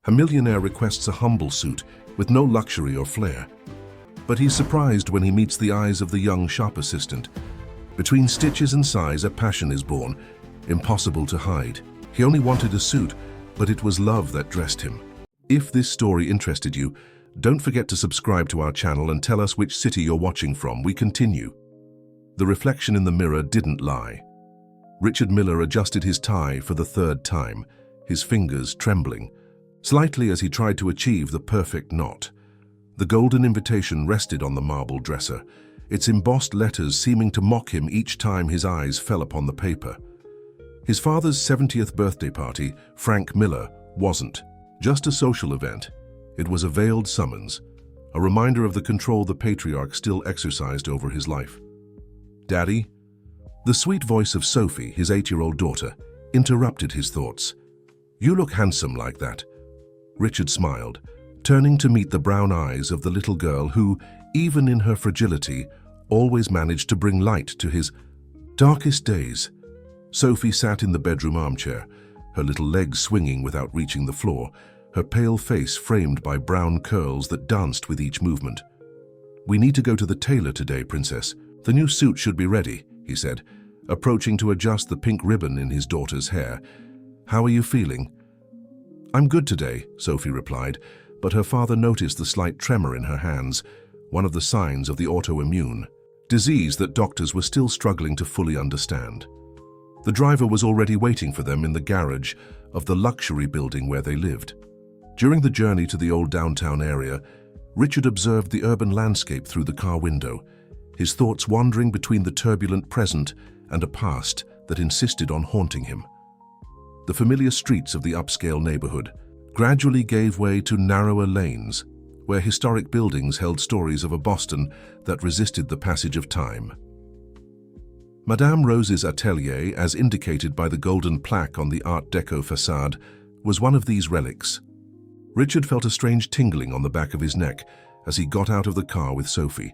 A millionaire requests a humble suit with no luxury or flair. But he's surprised when he meets the eyes of the young shop assistant. Between stitches and sighs, a passion is born, impossible to hide. He only wanted a suit, but it was love that dressed him. If this story interested you, don't forget to subscribe to our channel and tell us which city you're watching from. We continue. The reflection in the mirror didn't lie. Richard Miller adjusted his tie for the third time, his fingers trembling, slightly as he tried to achieve the perfect knot. The golden invitation rested on the marble dresser, its embossed letters seeming to mock him each time his eyes fell upon the paper. His father's 70th birthday party, Frank Miller, wasn't just a social event. It was a veiled summons, a reminder of the control the patriarch still exercised over his life. "Daddy?" The sweet voice of Sophie, his 8-year-old daughter, interrupted his thoughts. "You look handsome like that." Richard smiled, turning to meet the brown eyes of the little girl who, even in her fragility, always managed to bring light to his darkest days. Sophie sat in the bedroom armchair, her little legs swinging without reaching the floor, her pale face framed by brown curls that danced with each movement. "We need to go to the tailor today, Princess. The new suit should be ready," he said, approaching to adjust the pink ribbon in his daughter's hair. "How are you feeling?" "I'm good today," Sophie replied, but her father noticed the slight tremor in her hands, one of the signs of the autoimmune disease that doctors were still struggling to fully understand. The driver was already waiting for them in the garage of the luxury building where they lived. During the journey to the old downtown area, Richard observed the urban landscape through the car window, his thoughts wandering between the turbulent present and a past that insisted on haunting him. The familiar streets of the upscale neighborhood gradually gave way to narrower lanes, where historic buildings held stories of a Boston that resisted the passage of time. Madame Rose's atelier, as indicated by the golden plaque on the Art Deco facade, was one of these relics. Richard felt a strange tingling on the back of his neck as he got out of the car with Sophie.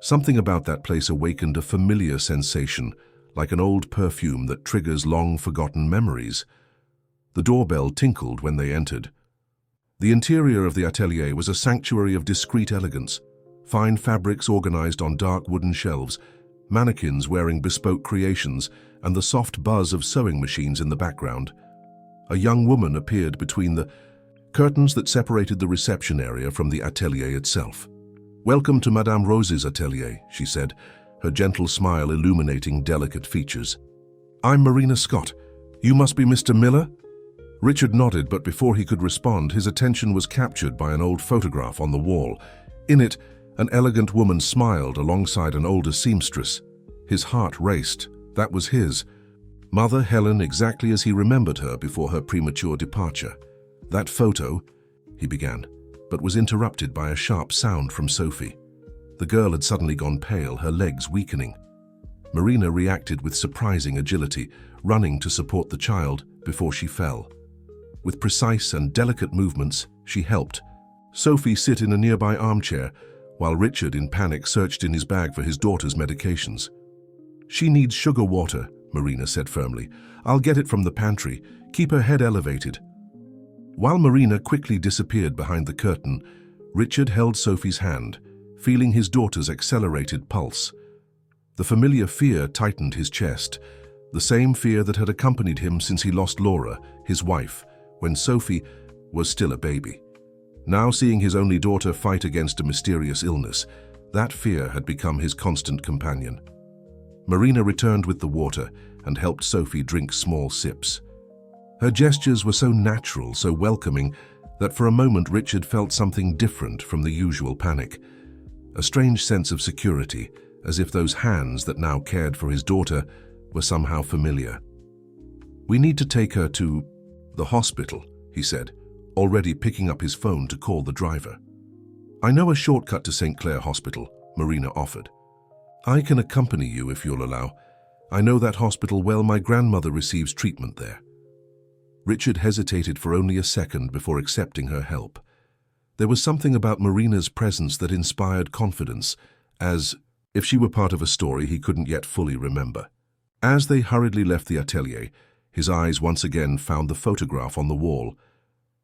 Something about that place awakened a familiar sensation, like an old perfume that triggers long-forgotten memories. The doorbell tinkled when they entered. The interior of the atelier was a sanctuary of discreet elegance, fine fabrics organized on dark wooden shelves, mannequins wearing bespoke creations, and the soft buzz of sewing machines in the background. A young woman appeared between the curtains that separated the reception area from the atelier itself. "Welcome to Madame Rose's atelier," she said, her gentle smile illuminating delicate features. "I'm Marina Scott. You must be Mr. Miller?" Richard nodded, but before he could respond, his attention was captured by an old photograph on the wall. In it, an elegant woman smiled alongside an older seamstress. His heart raced. That was his mother, Helen, exactly as he remembered her before her premature departure. "That photo," he began, but was interrupted by a sharp sound from Sophie. The girl had suddenly gone pale, her legs weakening. Marina reacted with surprising agility, running to support the child before she fell. With precise and delicate movements, she helped Sophie sit in a nearby armchair, while Richard, in panic, searched in his bag for his daughter's medications. "She needs sugar water," Marina said firmly. "I'll get it from the pantry. Keep her head elevated." While Marina quickly disappeared behind the curtain, Richard held Sophie's hand, feeling his daughter's accelerated pulse. The familiar fear tightened his chest, the same fear that had accompanied him since he lost Laura, his wife, when Sophie was still a baby. Now seeing his only daughter fight against a mysterious illness, that fear had become his constant companion. Marina returned with the water and helped Sophie drink small sips. Her gestures were so natural, so welcoming, that for a moment Richard felt something different from the usual panic. A strange sense of security, as if those hands that now cared for his daughter were somehow familiar. "We need to take her to the hospital," he said, already picking up his phone to call the driver. "I know a shortcut to St. Clair Hospital," Marina offered. "I can accompany you if you'll allow. I know that hospital well. My grandmother receives treatment there." Richard hesitated for only a second before accepting her help. There was something about Marina's presence that inspired confidence, as if she were part of a story he couldn't yet fully remember. As they hurriedly left the atelier, his eyes once again found the photograph on the wall.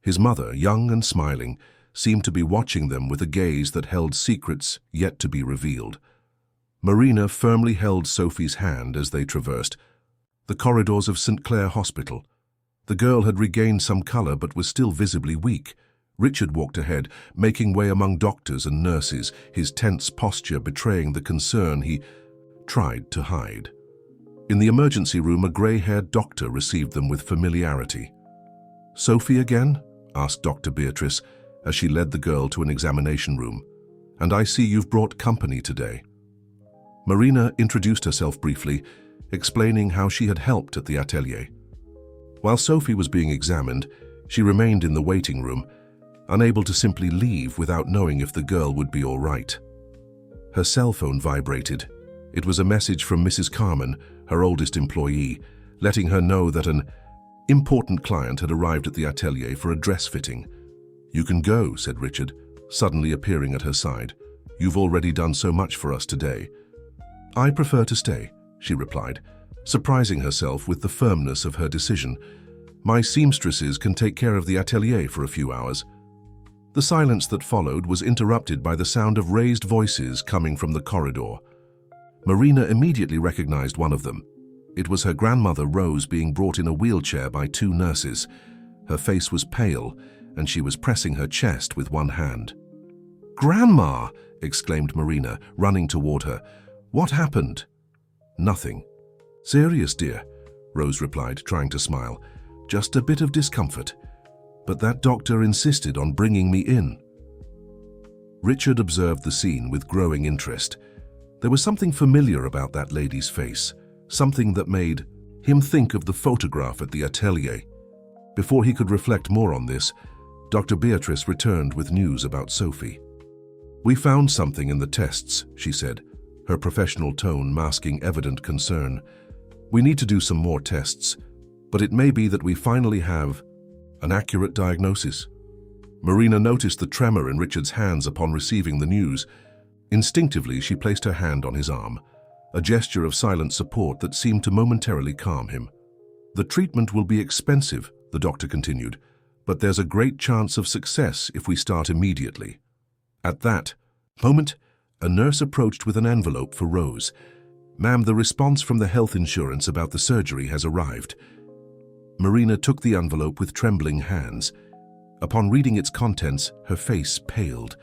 His mother, young and smiling, seemed to be watching them with a gaze that held secrets yet to be revealed. Marina firmly held Sophie's hand as they traversed the corridors of St. Clair Hospital. The girl had regained some color but was still visibly weak. Richard walked ahead, making way among doctors and nurses, his tense posture betraying the concern he tried to hide. In the emergency room, a grey-haired doctor received them with familiarity. "Sophie again?" asked Dr. Beatrice as she led the girl to an examination room. "And I see you've brought company today." Marina introduced herself briefly, explaining how she had helped at the atelier. While Sophie was being examined, she remained in the waiting room, unable to simply leave without knowing if the girl would be all right. Her cell phone vibrated. It was a message from Mrs. Carmen, her oldest employee, letting her know that an important client had arrived at the atelier for a dress fitting. "You can go," said Richard, suddenly appearing at her side. "You've already done so much for us today." "I prefer to stay," she replied, surprising herself with the firmness of her decision. "My seamstresses can take care of the atelier for a few hours." The silence that followed was interrupted by the sound of raised voices coming from the corridor. Marina immediately recognized one of them. It was her grandmother Rose being brought in a wheelchair by two nurses. Her face was pale, and she was pressing her chest with one hand. "Grandma!" exclaimed Marina, running toward her. "What happened?" "Nothing." "Serious, dear," Rose replied, trying to smile. "Just a bit of discomfort. But that doctor insisted on bringing me in." Richard observed the scene with growing interest. There was something familiar about that lady's face, something that made him think of the photograph at the atelier. Before he could reflect more on this, Dr. Beatrice returned with news about Sophie. "We found something in the tests," she said, her professional tone masking evident concern. "We need to do some more tests, but it may be that we finally have an accurate diagnosis." Marina noticed the tremor in Richard's hands upon receiving the news. Instinctively, she placed her hand on his arm, a gesture of silent support that seemed to momentarily calm him. "The treatment will be expensive," the doctor continued, "but there's a great chance of success if we start immediately." At that moment, a nurse approached with an envelope for Rose. "Ma'am, the response from the health insurance about the surgery has arrived." Marina took the envelope with trembling hands. Upon reading its contents, her face paled.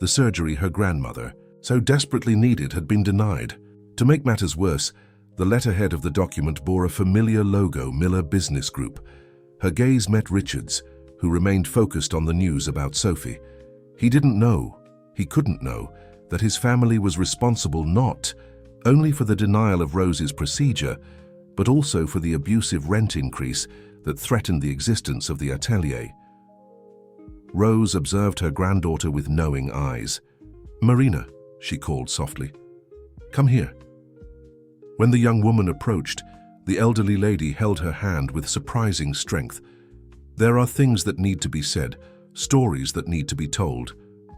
The surgery her grandmother so desperately needed had been denied. To make matters worse, the letterhead of the document bore a familiar logo, Miller Business Group. Her gaze met Richard's, who remained focused on the news about Sophie. He couldn't know, that his family was responsible not only for the denial of Rose's procedure, but also for the abusive rent increase that threatened the existence of the atelier. Rose observed her granddaughter with knowing eyes. "Marina," she called softly. "Come here." When the young woman approached, the elderly lady held her hand with surprising strength. "There are things that need to be said, stories that need to be told,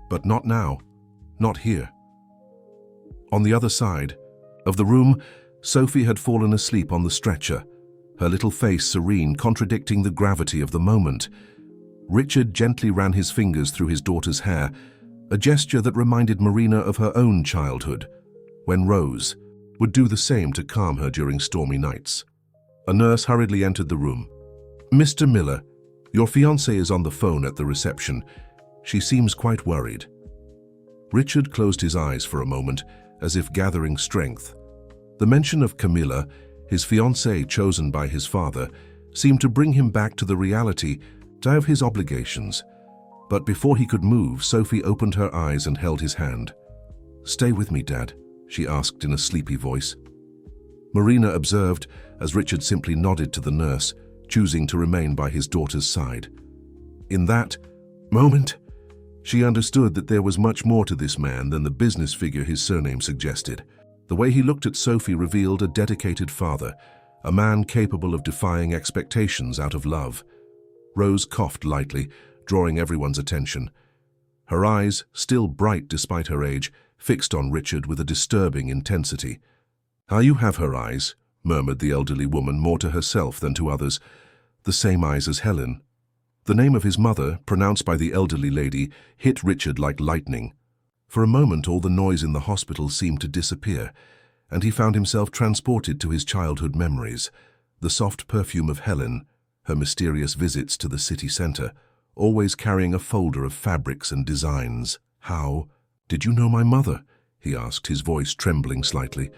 but not now, not here." On the other side of the room, Sophie had fallen asleep on the stretcher, her little face serene, contradicting the gravity of the moment. Richard gently ran his fingers through his daughter's hair, a gesture that reminded Marina of her own childhood, when Rose would do the same to calm her during stormy nights. A nurse hurriedly entered the room. "Mr. Miller, your fiancée is on the phone at the reception. She seems quite worried." Richard closed his eyes for a moment, as if gathering strength. The mention of Camilla, his fiancée chosen by his father, seemed to bring him back to the reality of his obligations. But before he could move, Sophie opened her eyes and held his hand. "Stay with me, Dad," she asked in a sleepy voice. Marina observed as Richard simply nodded to the nurse, choosing to remain by his daughter's side. In that moment, she understood that there was much more to this man than the business figure his surname suggested. The way he looked at Sophie revealed a dedicated father, a man capable of defying expectations out of love. Rose coughed lightly, drawing everyone's attention. Her eyes, still bright despite her age, fixed on Richard with a disturbing intensity. "Ah, you have her eyes," murmured the elderly woman, more to herself than to others. "The same eyes as Helen." The name of his mother, pronounced by the elderly lady, hit Richard like lightning. For a moment all the noise in the hospital seemed to disappear, and he found himself transported to his childhood memories. The soft perfume of Helen, her mysterious visits to the city centre, always carrying a folder of fabrics and designs. "How did you know my mother?" he asked, his voice trembling slightly.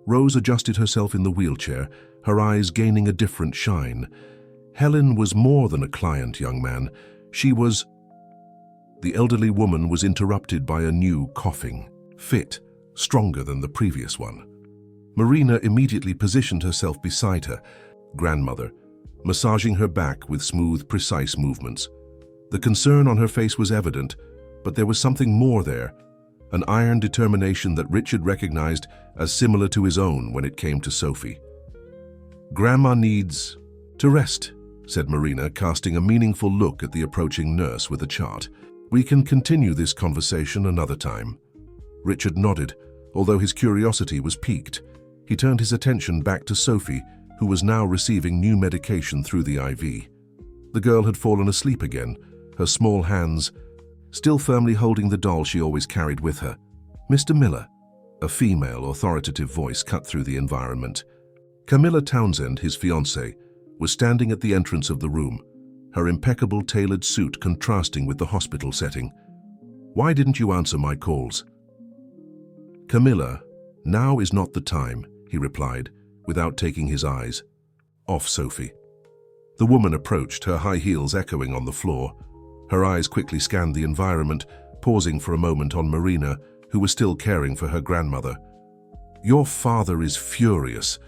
Rose adjusted herself in the wheelchair, her eyes gaining a different shine. "Helen was more than a client, young man. She was—" The elderly woman was interrupted by a new coughing fit, stronger than the previous one. Marina immediately positioned herself beside her grandmother, massaging her back with smooth, precise movements. The concern on her face was evident, but there was something more there, an iron determination that Richard recognized as similar to his own when it came to Sophie. "Grandma needs to rest," said Marina, casting a meaningful look at the approaching nurse with a chart. "We can continue this conversation another time." Richard nodded, although his curiosity was piqued. He turned his attention back to Sophie, who was now receiving new medication through the IV. The girl had fallen asleep again, her small hands still firmly holding the doll she always carried with her. "Mr. Miller," a female, authoritative voice cut through the environment. Camilla Townsend, his fiancée, was standing at the entrance of the room, her impeccable tailored suit contrasting with the hospital setting. "Why didn't you answer my calls?" "Camilla, now is not the time," he replied, without taking his eyes off Sophie. The woman approached, her high heels echoing on the floor. Her eyes quickly scanned the environment, pausing for a moment on Marina, who was still caring for her grandmother. "Your father is furious.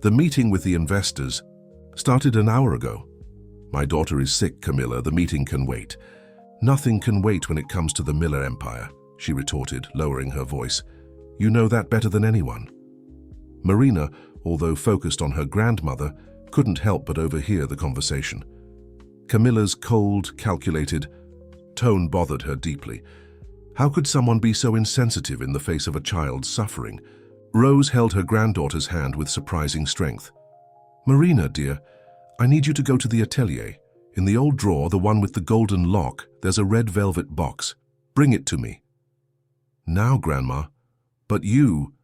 The meeting with the investors started an hour ago." "My daughter is sick, Camilla. The meeting can wait." "Nothing can wait when it comes to the Miller empire," she retorted, lowering her voice. "You know that better than anyone." Marina, although focused on her grandmother, couldn't help but overhear the conversation. Camilla's cold, calculated tone bothered her deeply. How could someone be so insensitive in the face of a child's suffering? Rose held her granddaughter's hand with surprising strength. "Marina, dear, I need you to go to the atelier. In the old drawer, the one with the golden lock, there's a red velvet box. Bring it to me." "Now, Grandma. But you—"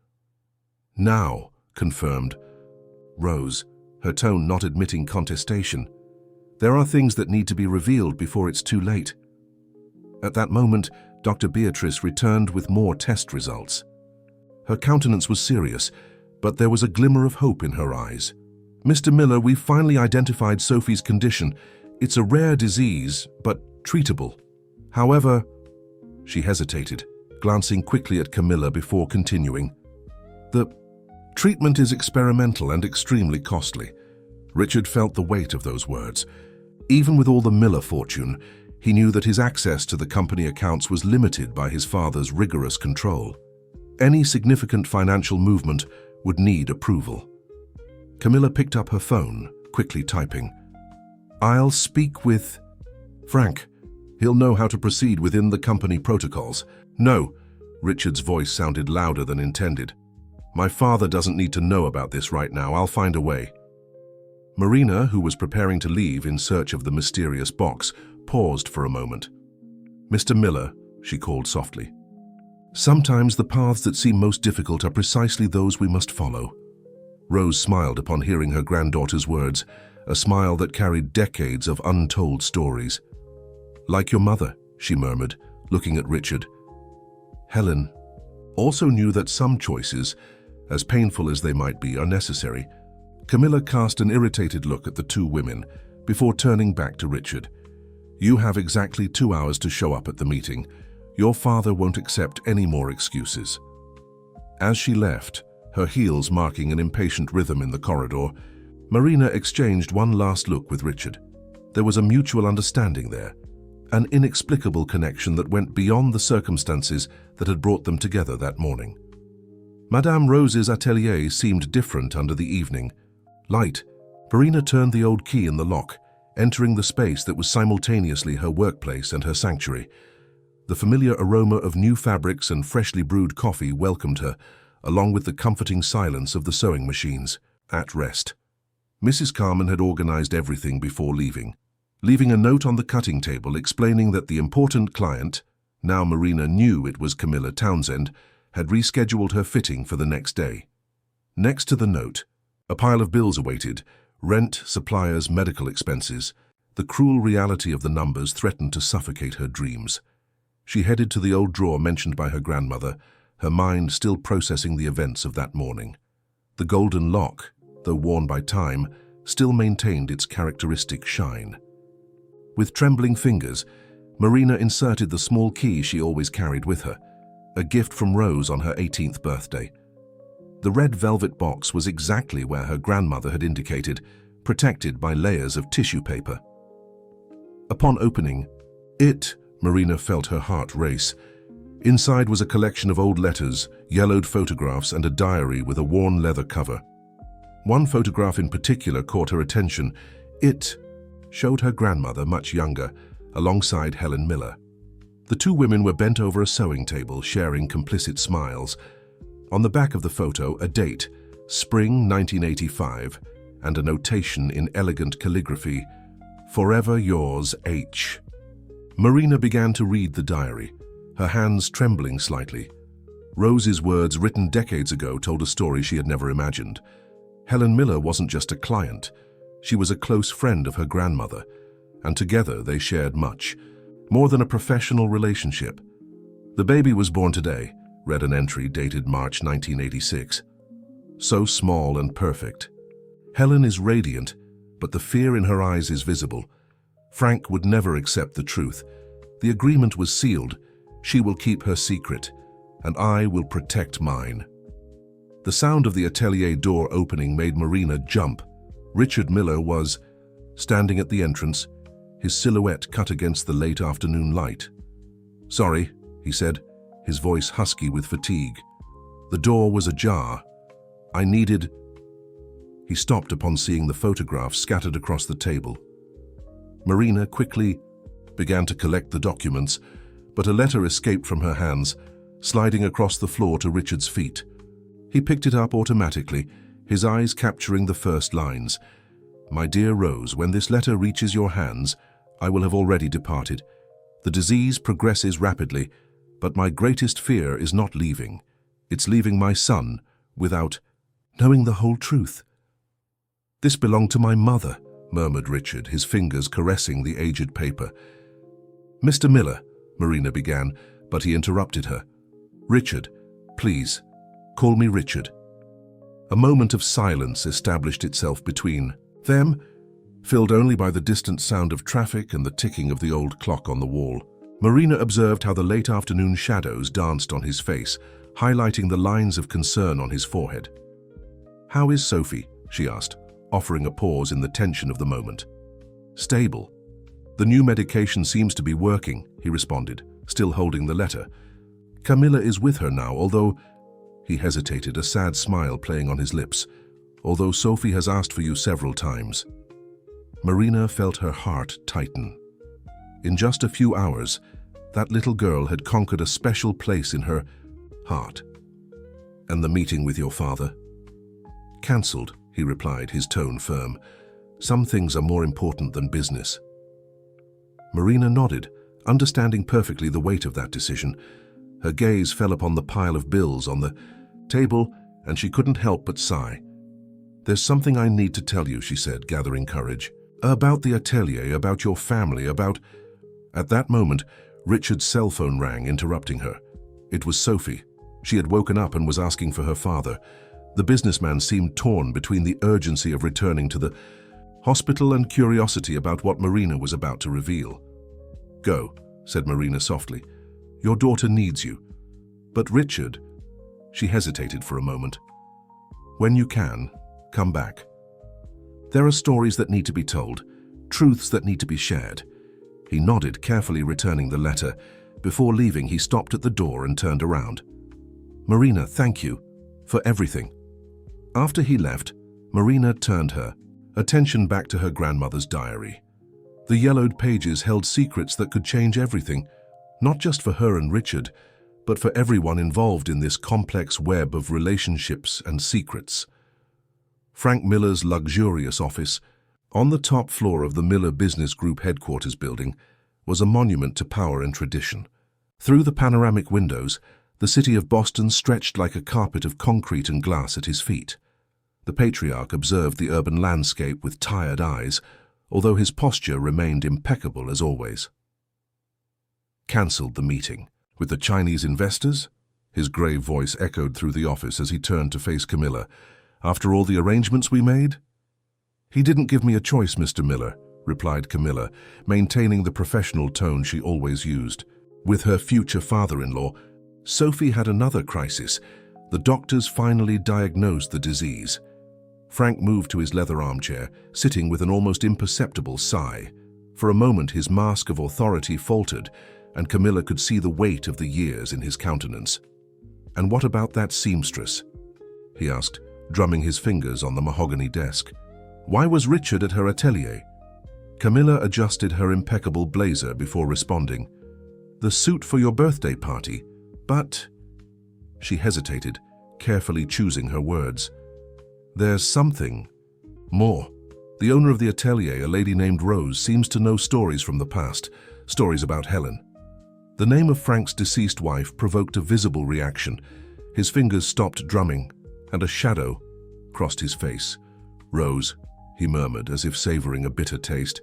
"Now," confirmed Rose, her tone not admitting contestation. "There are things that need to be revealed before it's too late." At that moment, Dr. Beatrice returned with more test results. Her countenance was serious, but there was a glimmer of hope in her eyes. "Mr. Miller, we've finally identified Sophie's condition. It's a rare disease, but treatable. However—" She hesitated, glancing quickly at Camilla before continuing. "The treatment is experimental and extremely costly." Richard felt the weight of those words. Even with all the Miller fortune, he knew that his access to the company accounts was limited by his father's rigorous control. Any significant financial movement would need approval. Camilla picked up her phone, quickly typing. "I'll speak with Frank. He'll know how to proceed within the company protocols." "No," Richard's voice sounded louder than intended. "My father doesn't need to know about this right now. I'll find a way." Marina, who was preparing to leave in search of the mysterious box, paused for a moment. "Mr. Miller," she called softly. "Sometimes the paths that seem most difficult are precisely those we must follow." Rose smiled upon hearing her granddaughter's words, a smile that carried decades of untold stories. "Like your mother," she murmured, looking at Richard. Helen also knew that some choices, as painful as they might be, are necessary. Camilla cast an irritated look at the two women before turning back to Richard. "You have exactly 2 hours to show up at the meeting. Your father won't accept any more excuses." As she left, her heels marking an impatient rhythm in the corridor, Marina exchanged one last look with Richard. There was a mutual understanding there, an inexplicable connection that went beyond the circumstances that had brought them together that morning. Madame Rose's atelier seemed different under the evening light. Marina turned the old key in the lock, entering the space that was simultaneously her workplace and her sanctuary. The familiar aroma of new fabrics and freshly brewed coffee welcomed her, along with the comforting silence of the sewing machines, at rest. Mrs. Carmen had organized everything before leaving. leaving a note on the cutting table explaining that the important client, now Marina knew it was Camilla Townsend, had rescheduled her fitting for the next day. Next to the note, a pile of bills awaited: rent, suppliers, medical expenses. The cruel reality of the numbers threatened to suffocate her dreams. She headed to the old drawer mentioned by her grandmother, her mind still processing the events of that morning. The golden lock, though worn by time, still maintained its characteristic shine. With trembling fingers, Marina inserted the small key she always carried with her, a gift from Rose on her 18th birthday. The red velvet box was exactly where her grandmother had indicated, protected by layers of tissue paper. Upon opening it, Marina felt her heart race. Inside was a collection of old letters, yellowed photographs, and a diary with a worn leather cover. One photograph in particular caught her attention. It showed her grandmother, much younger, alongside Helen Miller. The two women were bent over a sewing table, sharing complicit smiles. On the back of the photo, a date, spring 1985, and a notation in elegant calligraphy, "Forever yours, H." Marina began to read the diary, her hands trembling slightly. Rose's words, written decades ago, told a story she had never imagined. Helen Miller wasn't just a client. She was a close friend of her grandmother, and together they shared much, more than a professional relationship. "The baby was born today," read an entry dated March 1986. "So small and perfect. Helen is radiant, but the fear in her eyes is visible. Frank would never accept the truth. The agreement was sealed. She will keep her secret, and I will protect mine." The sound of the atelier door opening made Marina jump. Richard Miller was standing at the entrance, his silhouette cut against the late afternoon light. "Sorry," he said, his voice husky with fatigue. "The door was ajar. I needed—" He stopped upon seeing the photographs scattered across the table. Marina quickly began to collect the documents, but a letter escaped from her hands, sliding across the floor to Richard's feet. He picked it up automatically, his eyes capturing the first lines. "My dear Rose, when this letter reaches your hands, I will have already departed. The disease progresses rapidly, but my greatest fear is not leaving. It's leaving my son without knowing the whole truth." "This belonged to my mother," murmured Richard, his fingers caressing the aged paper. "Mr. Miller," Marina began, but he interrupted her. "Richard, please, call me Richard." A moment of silence established itself between them, filled only by the distant sound of traffic and the ticking of the old clock on the wall. Marina observed how the late afternoon shadows danced on his face, highlighting the lines of concern on his forehead. "How is Sophie?" she asked, offering a pause in the tension of the moment. "Stable. The new medication seems to be working," he responded, still holding the letter. "Camilla is with her now, although—" He hesitated, a sad smile playing on his lips. "Although Sophie has asked for you several times." Marina felt her heart tighten. In just a few hours, that little girl had conquered a special place in her heart. "And the meeting with your father?" "Cancelled," he replied, his tone firm. "Some things are more important than business." Marina nodded, understanding perfectly the weight of that decision. Her gaze fell upon the pile of bills on the table, and she couldn't help but sigh. "There's something I need to tell you," she said, gathering courage. "About the atelier, about your family, about—" At that moment, Richard's cell phone rang, interrupting her. It was Sophie. She had woken up and was asking for her father. The businessman seemed torn between the urgency of returning to the hospital and curiosity about what Marina was about to reveal. "Go," said Marina softly. "Your daughter needs you." "But Richard—" She hesitated for a moment. "When you can, come back. There are stories that need to be told, truths that need to be shared." He nodded, carefully returning the letter. Before leaving, he stopped at the door and turned around. "Marina, thank you for everything." After he left, Marina turned her attention back to her grandmother's diary. The yellowed pages held secrets that could change everything, not just for her and Richard, but for everyone involved in this complex web of relationships and secrets. Frank Miller's luxurious office, On the top floor of the Miller Business Group headquarters building was a monument to power and tradition. Through the panoramic windows, the city of Boston stretched like a carpet of concrete and glass at his feet. The patriarch observed the urban landscape with tired eyes, although his posture remained impeccable as always. Cancelled the meeting. With the Chinese investors? His grave voice echoed through the office as he turned to face Camilla. After all the arrangements we made? He didn't give me a choice, Mr. Miller, replied Camilla, maintaining the professional tone she always used. With her future father-in-law, Sophie had another crisis. The doctors finally diagnosed the disease. Frank moved to his leather armchair, sitting with an almost imperceptible sigh. For a moment his mask of authority faltered, and Camilla could see the weight of the years in his countenance. "And what about that seamstress?" he asked, drumming his fingers on the mahogany desk. "Why was Richard at her atelier?" Camilla adjusted her impeccable blazer before responding. "The suit for your birthday party, but—" She hesitated, carefully choosing her words. "There's something more. The owner of the atelier, a lady named Rose, seems to know stories from the past, stories about Helen." The name of Frank's deceased wife provoked a visible reaction. His fingers stopped drumming, and a shadow crossed his face. "Rose," he murmured, as if savoring a bitter taste.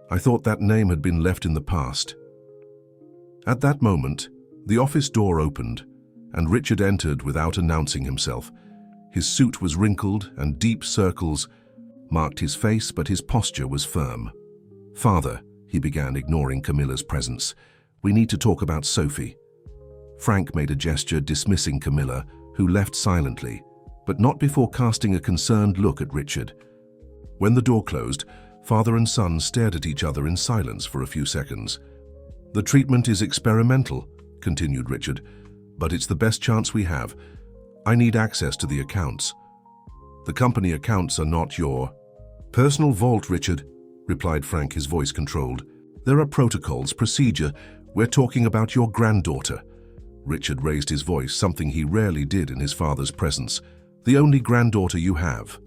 "I thought that name had been left in the past." At that moment, the office door opened, and Richard entered without announcing himself. His suit was wrinkled, and deep circles marked his face, but his posture was firm. "Father," he began, ignoring Camilla's presence, "we need to talk about Sophie." Frank made a gesture dismissing Camilla, who left silently, but not before casting a concerned look at Richard. When the door closed, father and son stared at each other in silence for a few seconds. "The treatment is experimental," continued Richard, "but it's the best chance we have. I need access to the accounts." "The company accounts are not your—" "Personal vault, Richard," replied Frank, his voice controlled. "There are protocols, procedure. We're talking about your granddaughter." Richard raised his voice, something he rarely did in his father's presence. "The only granddaughter you have."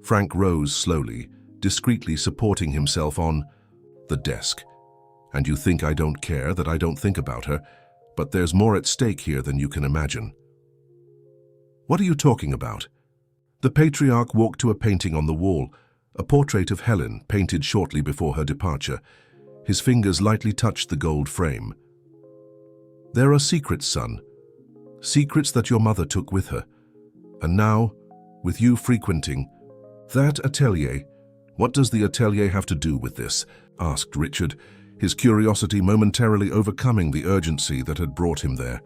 Frank rose slowly, discreetly supporting himself on the desk. "And you think I don't care, that I don't think about her, but there's more at stake here than you can imagine." "What are you talking about?" The patriarch walked to a painting on the wall, a portrait of Helen painted shortly before her departure. His fingers lightly touched the gold frame. "There are secrets, son. Secrets that your mother took with her. And now, with you frequenting that atelier—" "What does the atelier have to do with this?" asked Richard, his curiosity momentarily overcoming the urgency that had brought him there.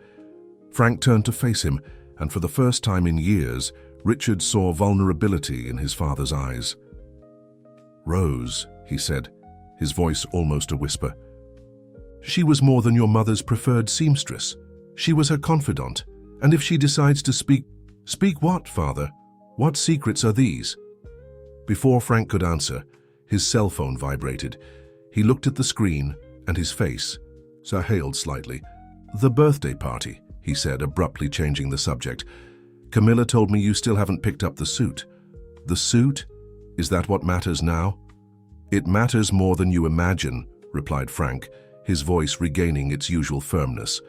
Frank turned to face him, and for the first time in years, Richard saw vulnerability in his father's eyes. "Rose," he said, his voice almost a whisper. "She was more than your mother's preferred seamstress. She was her confidant, and if she decides to speak—" "Speak what, father? What secrets are these?" Before Frank could answer, his cell phone vibrated. He looked at the screen, and his face paled slightly. "The birthday party," he said, abruptly changing the subject. "Camilla told me you still haven't picked up the suit." "The suit? Is that what matters now?" "It matters more than you imagine," replied Frank, his voice regaining its usual firmness.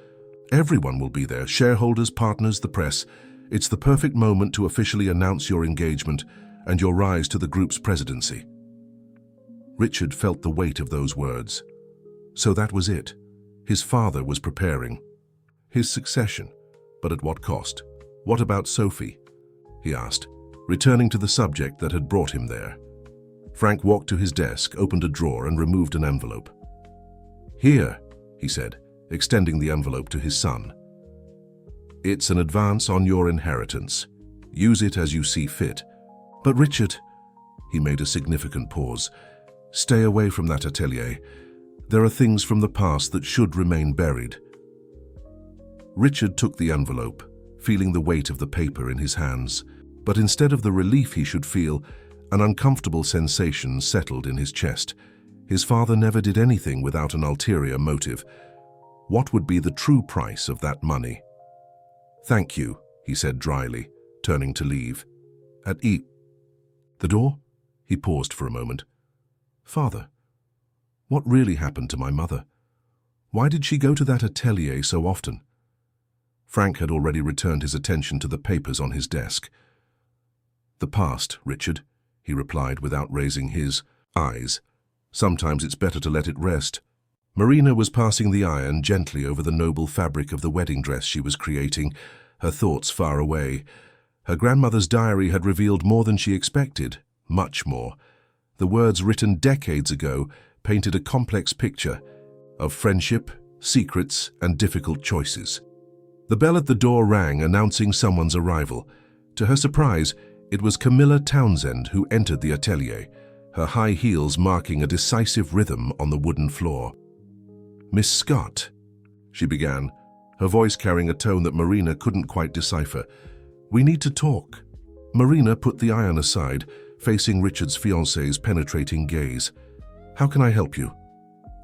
"Everyone will be there, shareholders, partners, the press. It's the perfect moment to officially announce your engagement and your rise to the group's presidency." Richard felt the weight of those words. So that was it. His father was preparing his succession, but at what cost? "What about Sophie?" he asked, returning to the subject that had brought him there. Frank walked to his desk, opened a drawer, and removed an envelope. "Here," he said, extending the envelope to his son. "It's an advance on your inheritance. Use it as you see fit." "But Richard," he made a significant pause, "stay away from that atelier. There are things from the past that should remain buried." Richard took the envelope, feeling the weight of the paper in his hands, but instead of the relief he should feel, an uncomfortable sensation settled in his chest. His father never did anything without an ulterior motive. What would be the true price of that money? "Thank you," he said dryly, turning to leave. "The door?" He paused for a moment. Father, what really happened to my mother? Why did she go to that atelier so often? Frank had already returned his attention to the papers on his desk. The past, Richard, he replied without raising his eyes. Sometimes it's better to let it rest. Marina was passing the iron gently over the noble fabric of the wedding dress she was creating, her thoughts far away. Her grandmother's diary had revealed more than she expected, much more. The words written decades ago painted a complex picture of friendship, secrets, and difficult choices. The bell at the door rang, announcing someone's arrival. To her surprise, it was Camilla Townsend who entered the atelier, her high heels marking a decisive rhythm on the wooden floor. "Miss Scott," she began, her voice carrying a tone that Marina couldn't quite decipher. "We need to talk." Marina put the iron aside, facing Richard's fiancée's penetrating gaze. "How can I help you?"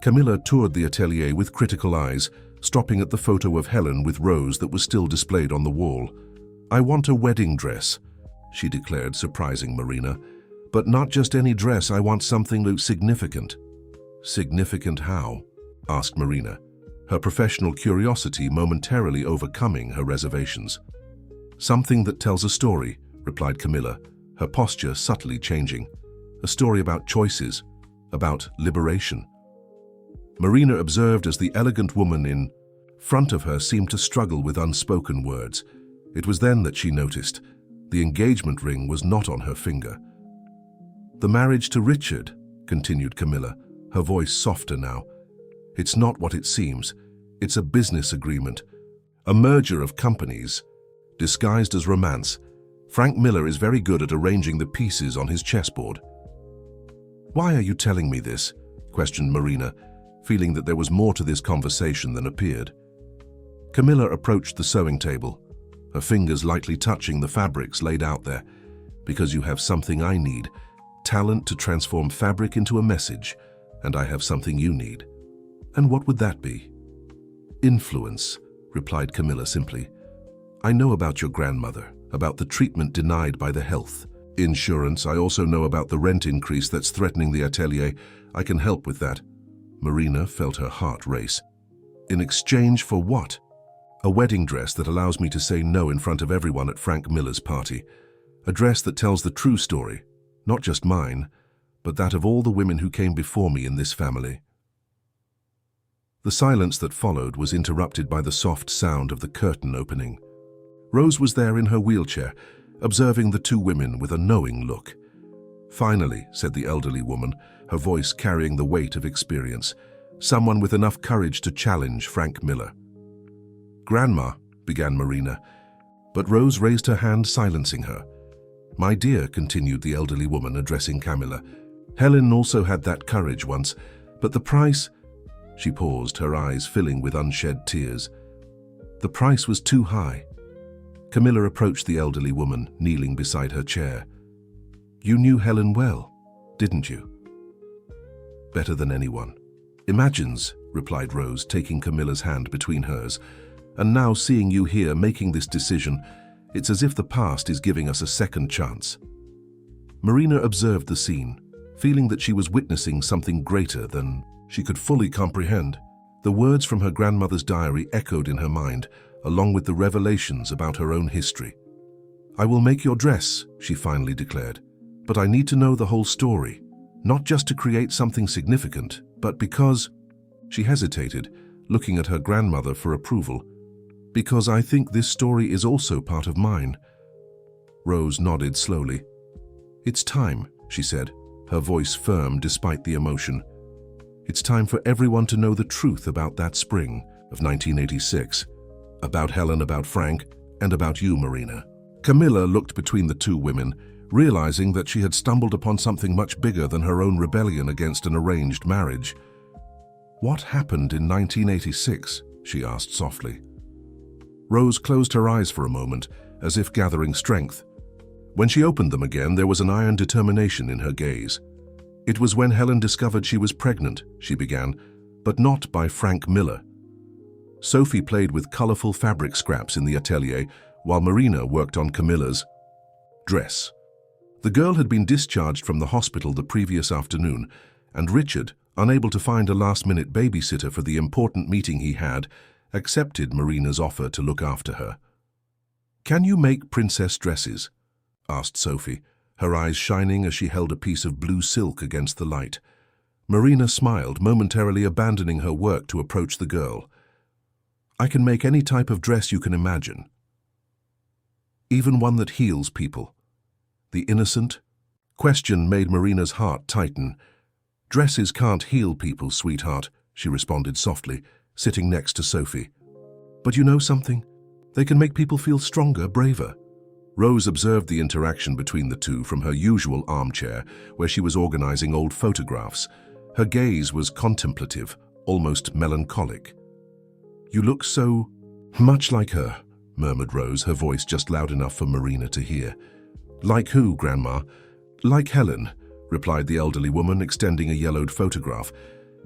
Camilla toured the atelier with critical eyes, stopping at the photo of Helen with Rose that was still displayed on the wall. "I want a wedding dress," she declared, surprising Marina. "But not just any dress, I want something significant." "Significant how?" asked Marina, her professional curiosity momentarily overcoming her reservations. "Something that tells a story," replied Camilla, her posture subtly changing. "A story about choices, about liberation." Marina observed as the elegant woman in front of her seemed to struggle with unspoken words. It was then that she noticed the engagement ring was not on her finger. "The marriage to Richard," continued Camilla, her voice softer now. "It's not what it seems. It's a business agreement, a merger of companies, disguised as romance. Frank Miller is very good at arranging the pieces on his chessboard." "Why are you telling me this?" questioned Marina, feeling that there was more to this conversation than appeared. Camilla approached the sewing table, her fingers lightly touching the fabrics laid out there. "Because you have something I need, talent to transform fabric into a message, and I have something you need." "And what would that be?" "Influence," replied Camilla simply. "I know about your grandmother, about the treatment denied by the health insurance. I also know about the rent increase that's threatening the atelier. I can help with that." Marina felt her heart race. "In exchange for what?" "A wedding dress that allows me to say no in front of everyone at Frank Miller's party. A dress that tells the true story, not just mine, but that of all the women who came before me in this family." The silence that followed was interrupted by the soft sound of the curtain opening. Rose was there in her wheelchair, observing the two women with a knowing look. "Finally," said the elderly woman, her voice carrying the weight of experience, "someone with enough courage to challenge Frank Miller." "Grandma," began Marina, but Rose raised her hand, silencing her. "My dear," continued the elderly woman, addressing Camilla, "Helen also had that courage once, but the price—" She paused, her eyes filling with unshed tears. "The price was too high." Camilla approached the elderly woman, kneeling beside her chair. "You knew Helen well, didn't you?" "Better than anyone." "Imagines," replied Rose, taking Camilla's hand between hers. "And now seeing you here making this decision, it's as if the past is giving us a second chance." Marina observed the scene, feeling that she was witnessing something greater than she could fully comprehend. The words from her grandmother's diary echoed in her mind, along with the revelations about her own history. "I will make your dress," she finally declared, "but I need to know the whole story, not just to create something significant, but because—" She hesitated, looking at her grandmother for approval. "Because I think this story is also part of mine." Rose nodded slowly. "It's time," she said, her voice firm despite the emotion. "It's time for everyone to know the truth about that spring of 1986. About Helen, about Frank, and about you, Marina." Camilla looked between the two women, realizing that she had stumbled upon something much bigger than her own rebellion against an arranged marriage. "What happened in 1986? She asked softly. Rose closed her eyes for a moment, as if gathering strength. When she opened them again, there was an iron determination in her gaze. "It was when Helen discovered she was pregnant," she began, "but not by Frank Miller." Sophie played with colorful fabric scraps in the atelier, while Marina worked on Camilla's dress. The girl had been discharged from the hospital the previous afternoon, and Richard, unable to find a last-minute babysitter for the important meeting he had, accepted Marina's offer to look after her. "Can you make princess dresses?" asked Sophie, her eyes shining as she held a piece of blue silk against the light. Marina smiled, momentarily abandoning her work to approach the girl. "I can make any type of dress you can imagine. Even one that heals people." The innocent question made Marina's heart tighten. "Dresses can't heal people, sweetheart," she responded softly, sitting next to Sophie. "But you know something? They can make people feel stronger, braver." Rose observed the interaction between the two from her usual armchair, where she was organizing old photographs. Her gaze was contemplative, almost melancholic. "You look so much like her," murmured Rose, her voice just loud enough for Marina to hear. "Like who, Grandma?" "Like Helen," replied the elderly woman, extending a yellowed photograph.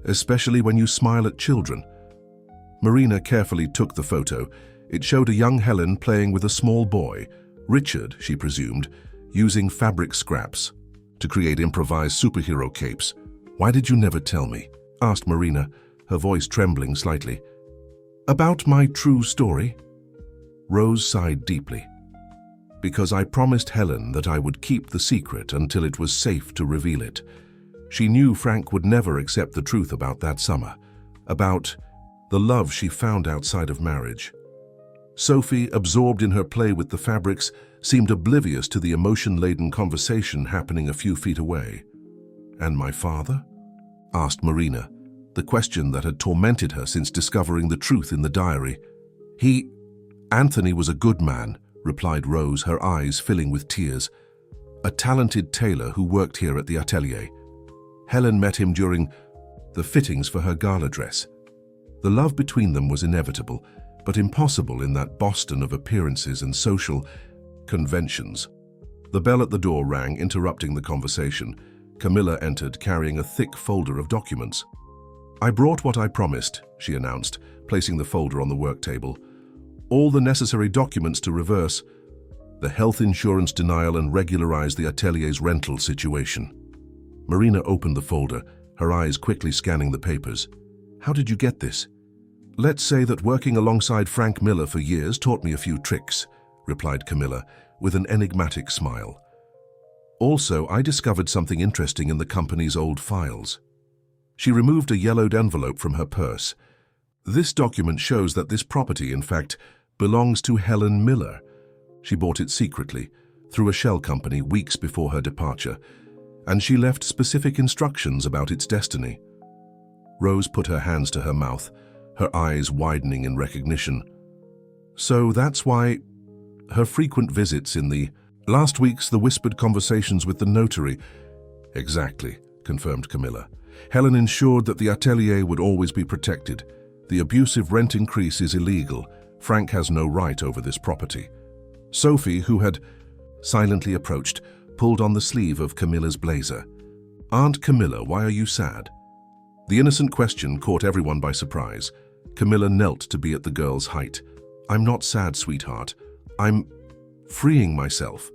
"Especially when you smile at children." Marina carefully took the photo. It showed a young Helen playing with a small boy, Richard, she presumed, using fabric scraps to create improvised superhero capes. "Why did you never tell me?" asked Marina, her voice trembling slightly. "About my true story?" Rose sighed deeply. "Because I promised Helen that I would keep the secret until it was safe to reveal it. She knew Frank would never accept the truth about that summer, about the love she found outside of marriage." Sophie, absorbed in her play with the fabrics, seemed oblivious to the emotion-laden conversation happening a few feet away. "And my father?" asked Marina, the question that had tormented her since discovering the truth in the diary. Anthony was a good man," replied Rose, her eyes filling with tears. "A talented tailor who worked here at the atelier. Helen met him during the fittings for her gala dress. The love between them was inevitable, but impossible in that Boston of appearances and social conventions." The bell at the door rang, interrupting the conversation. Camilla entered, carrying a thick folder of documents. "I brought what I promised," she announced, placing the folder on the work table. "All the necessary documents to reverse the health insurance denial and regularize the atelier's rental situation." Marina opened the folder, her eyes quickly scanning the papers. "How did you get this?" "Let's say that working alongside Frank Miller for years taught me a few tricks," replied Camilla, with an enigmatic smile. "Also, I discovered something interesting in the company's old files." She removed a yellowed envelope from her purse. "This document shows that this property, in fact, belongs to Helen Miller. She bought it secretly, through a shell company, weeks before her departure, and she left specific instructions about its destiny." Rose put her hands to her mouth, her eyes widening in recognition. "So that's why her frequent visits in the last week's the whispered conversations with the notary." "Exactly," confirmed Camilla. "Helen ensured that the atelier would always be protected. The abusive rent increase is illegal. Frank has no right over this property." Sophie, who had silently approached, pulled on the sleeve of Camilla's blazer. "Aunt Camilla, why are you sad?" The innocent question caught everyone by surprise. Camilla knelt to be at the girl's height. "I'm not sad, sweetheart. I'm freeing myself."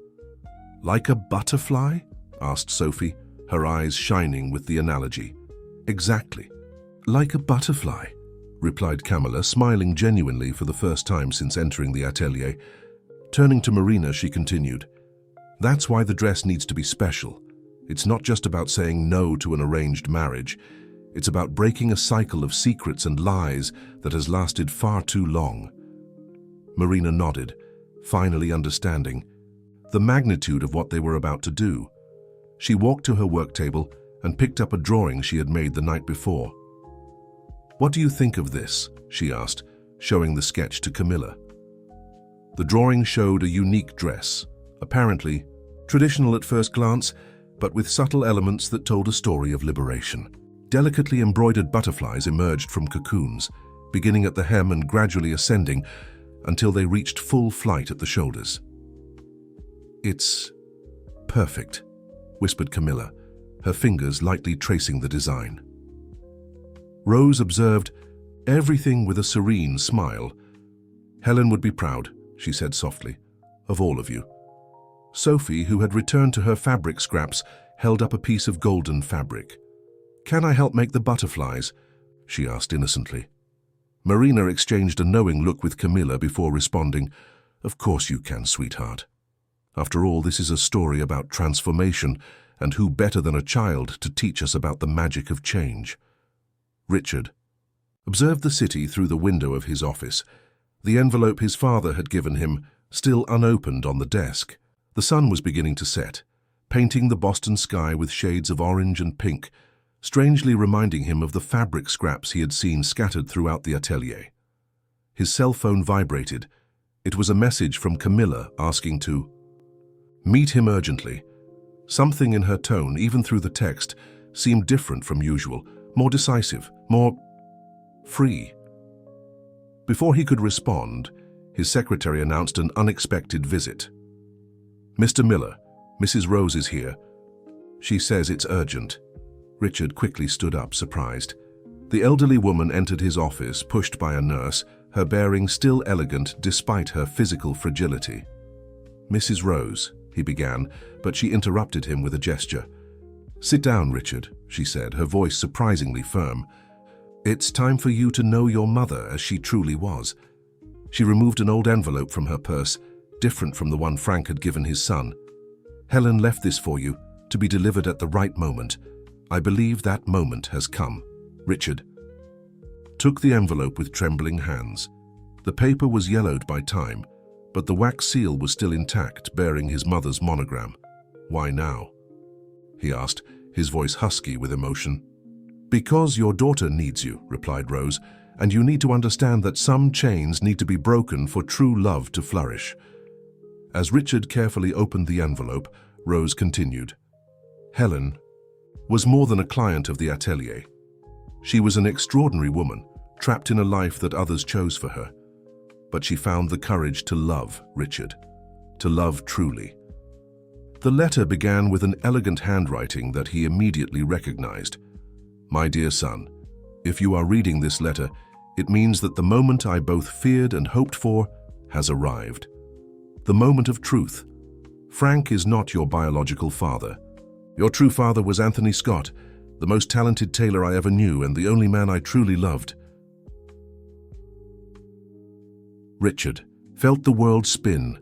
"Like a butterfly?" asked Sophie, her eyes shining with the analogy. "Exactly. Like a butterfly," replied Camilla, smiling genuinely for the first time since entering the atelier. Turning to Marina, she continued, "That's why the dress needs to be special. It's not just about saying no to an arranged marriage. It's about breaking a cycle of secrets and lies that has lasted far too long." Marina nodded, finally understanding the magnitude of what they were about to do. She walked to her work table and picked up a drawing she had made the night before. "What do you think of this?" she asked, showing the sketch to Camilla. The drawing showed a unique dress, apparently traditional at first glance, but with subtle elements that told a story of liberation. Delicately embroidered butterflies emerged from cocoons, beginning at the hem and gradually ascending until they reached full flight at the shoulders. "It's perfect," whispered Camilla, her fingers lightly tracing the design. Rose observed everything with a serene smile. "Helen would be proud," she said softly, "of all of you." Sophie, who had returned to her fabric scraps, held up a piece of golden fabric. "Can I help make the butterflies?" she asked innocently. Marina exchanged a knowing look with Camilla before responding, "Of course you can, sweetheart. After all, this is a story about transformation, and who better than a child to teach us about the magic of change?" Richard observed the city through the window of his office. The envelope his father had given him, still unopened on the desk. The sun was beginning to set, painting the Boston sky with shades of orange and pink, strangely reminding him of the fabric scraps he had seen scattered throughout the atelier. His cell phone vibrated. It was a message from Camilla asking to meet him urgently. Something in her tone, even through the text, seemed different from usual, more decisive, more free. Before he could respond, his secretary announced an unexpected visit. "Mr. Miller, Mrs. Rose is here. She says it's urgent." Richard quickly stood up, surprised. The elderly woman entered his office, pushed by a nurse, her bearing still elegant despite her physical fragility. "Mrs. Rose," he began, but she interrupted him with a gesture. "Sit down, Richard," she said, her voice surprisingly firm. "It's time for you to know your mother as she truly was." She removed an old envelope from her purse, different from the one Frank had given his son. "Helen left this for you, to be delivered at the right moment. I believe that moment has come." Richard took the envelope with trembling hands. The paper was yellowed by time, but the wax seal was still intact, bearing his mother's monogram. "Why now?" he asked, his voice husky with emotion. "Because your daughter needs you," replied Rose, "and you need to understand that some chains need to be broken for true love to flourish." As Richard carefully opened the envelope, Rose continued. "Helen was more than a client of the atelier. She was an extraordinary woman, trapped in a life that others chose for her. But she found the courage to love, Richard, to love truly." The letter began with an elegant handwriting that he immediately recognized. "My dear son, if you are reading this letter, it means that the moment I both feared and hoped for has arrived. The moment of truth. Frank is not your biological father. Your true father was Anthony Scott, the most talented tailor I ever knew and the only man I truly loved." Richard felt the world spin.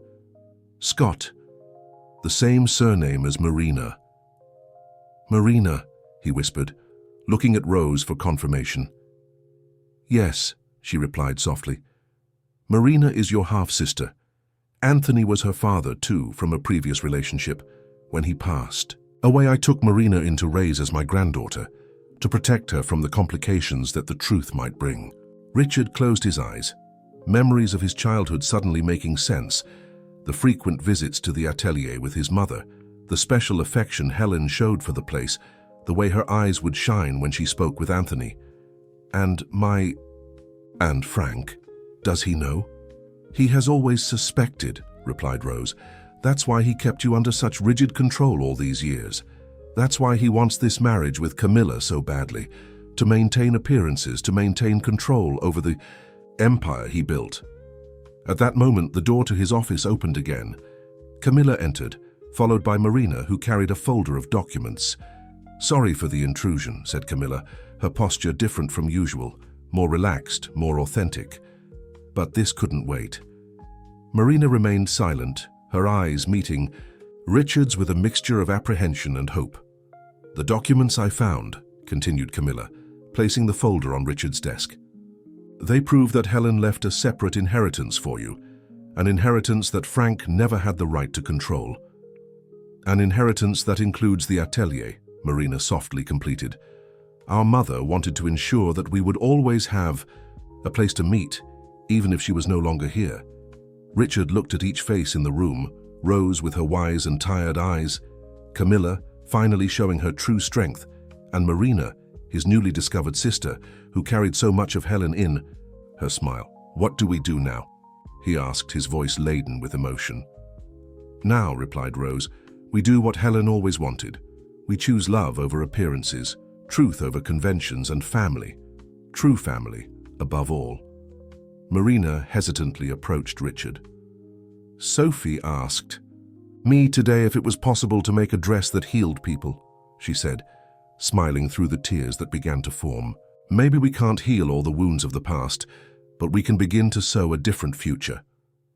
Scott, the same surname as Marina. "Marina," he whispered, looking at Rose for confirmation. "Yes," she replied softly. "Marina is your half-sister. Anthony was her father, too, from a previous relationship. When he passed away, I took Marina in to raise as my granddaughter, to protect her from the complications that the truth might bring." Richard closed his eyes, memories of his childhood suddenly making sense, the frequent visits to the atelier with his mother, the special affection Helen showed for the place, the way her eyes would shine when she spoke with Anthony. And Frank, does he know?" "He has always suspected," replied Rose. "That's why he kept you under such rigid control all these years. That's why he wants this marriage with Camilla so badly, to maintain appearances, to maintain control over the empire he built." At that moment, the door to his office opened again. Camilla entered, followed by Marina, who carried a folder of documents. "Sorry for the intrusion," said Camilla, her posture different from usual, more relaxed, more authentic. "But this couldn't wait." Marina remained silent, her eyes meeting Richard's with a mixture of apprehension and hope. "The documents I found," continued Camilla, placing the folder on Richard's desk. "They prove that Helen left a separate inheritance for you, an inheritance that Frank never had the right to control. An inheritance that includes the atelier," Marina softly completed. "Our mother wanted to ensure that we would always have a place to meet, even if she was no longer here." Richard looked at each face in the room, Rose with her wise and tired eyes, Camilla finally showing her true strength, and Marina, his newly discovered sister, who carried so much of Helen in her smile. "What do we do now?" he asked, his voice laden with emotion. "Now," replied Rose, "we do what Helen always wanted. We choose love over appearances, truth over conventions, and family. True family, above all." Marina hesitantly approached Richard. Sophie asked, Me today if it was possible to make a dress that healed people, she said, smiling through the tears that began to form. Maybe we can't heal all the wounds of the past, but we can begin to sow a different future.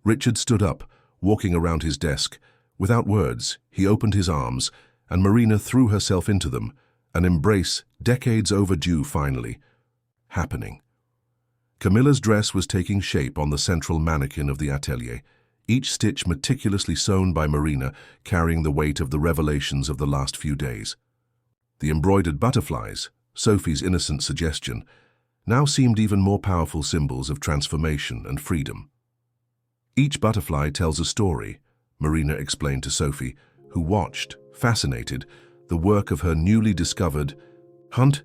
Richard stood up, walking around his desk. Without words, he opened his arms, and Marina threw herself into them, an embrace decades overdue finally happening. Camilla's dress was taking shape on the central mannequin of the atelier, each stitch meticulously sewn by Marina, carrying the weight of the revelations of the last few days. The embroidered butterflies, Sophie's innocent suggestion, now seemed even more powerful symbols of transformation and freedom. Each butterfly tells a story, Marina explained to Sophie, who watched, fascinated, the work of her newly discovered Hunt.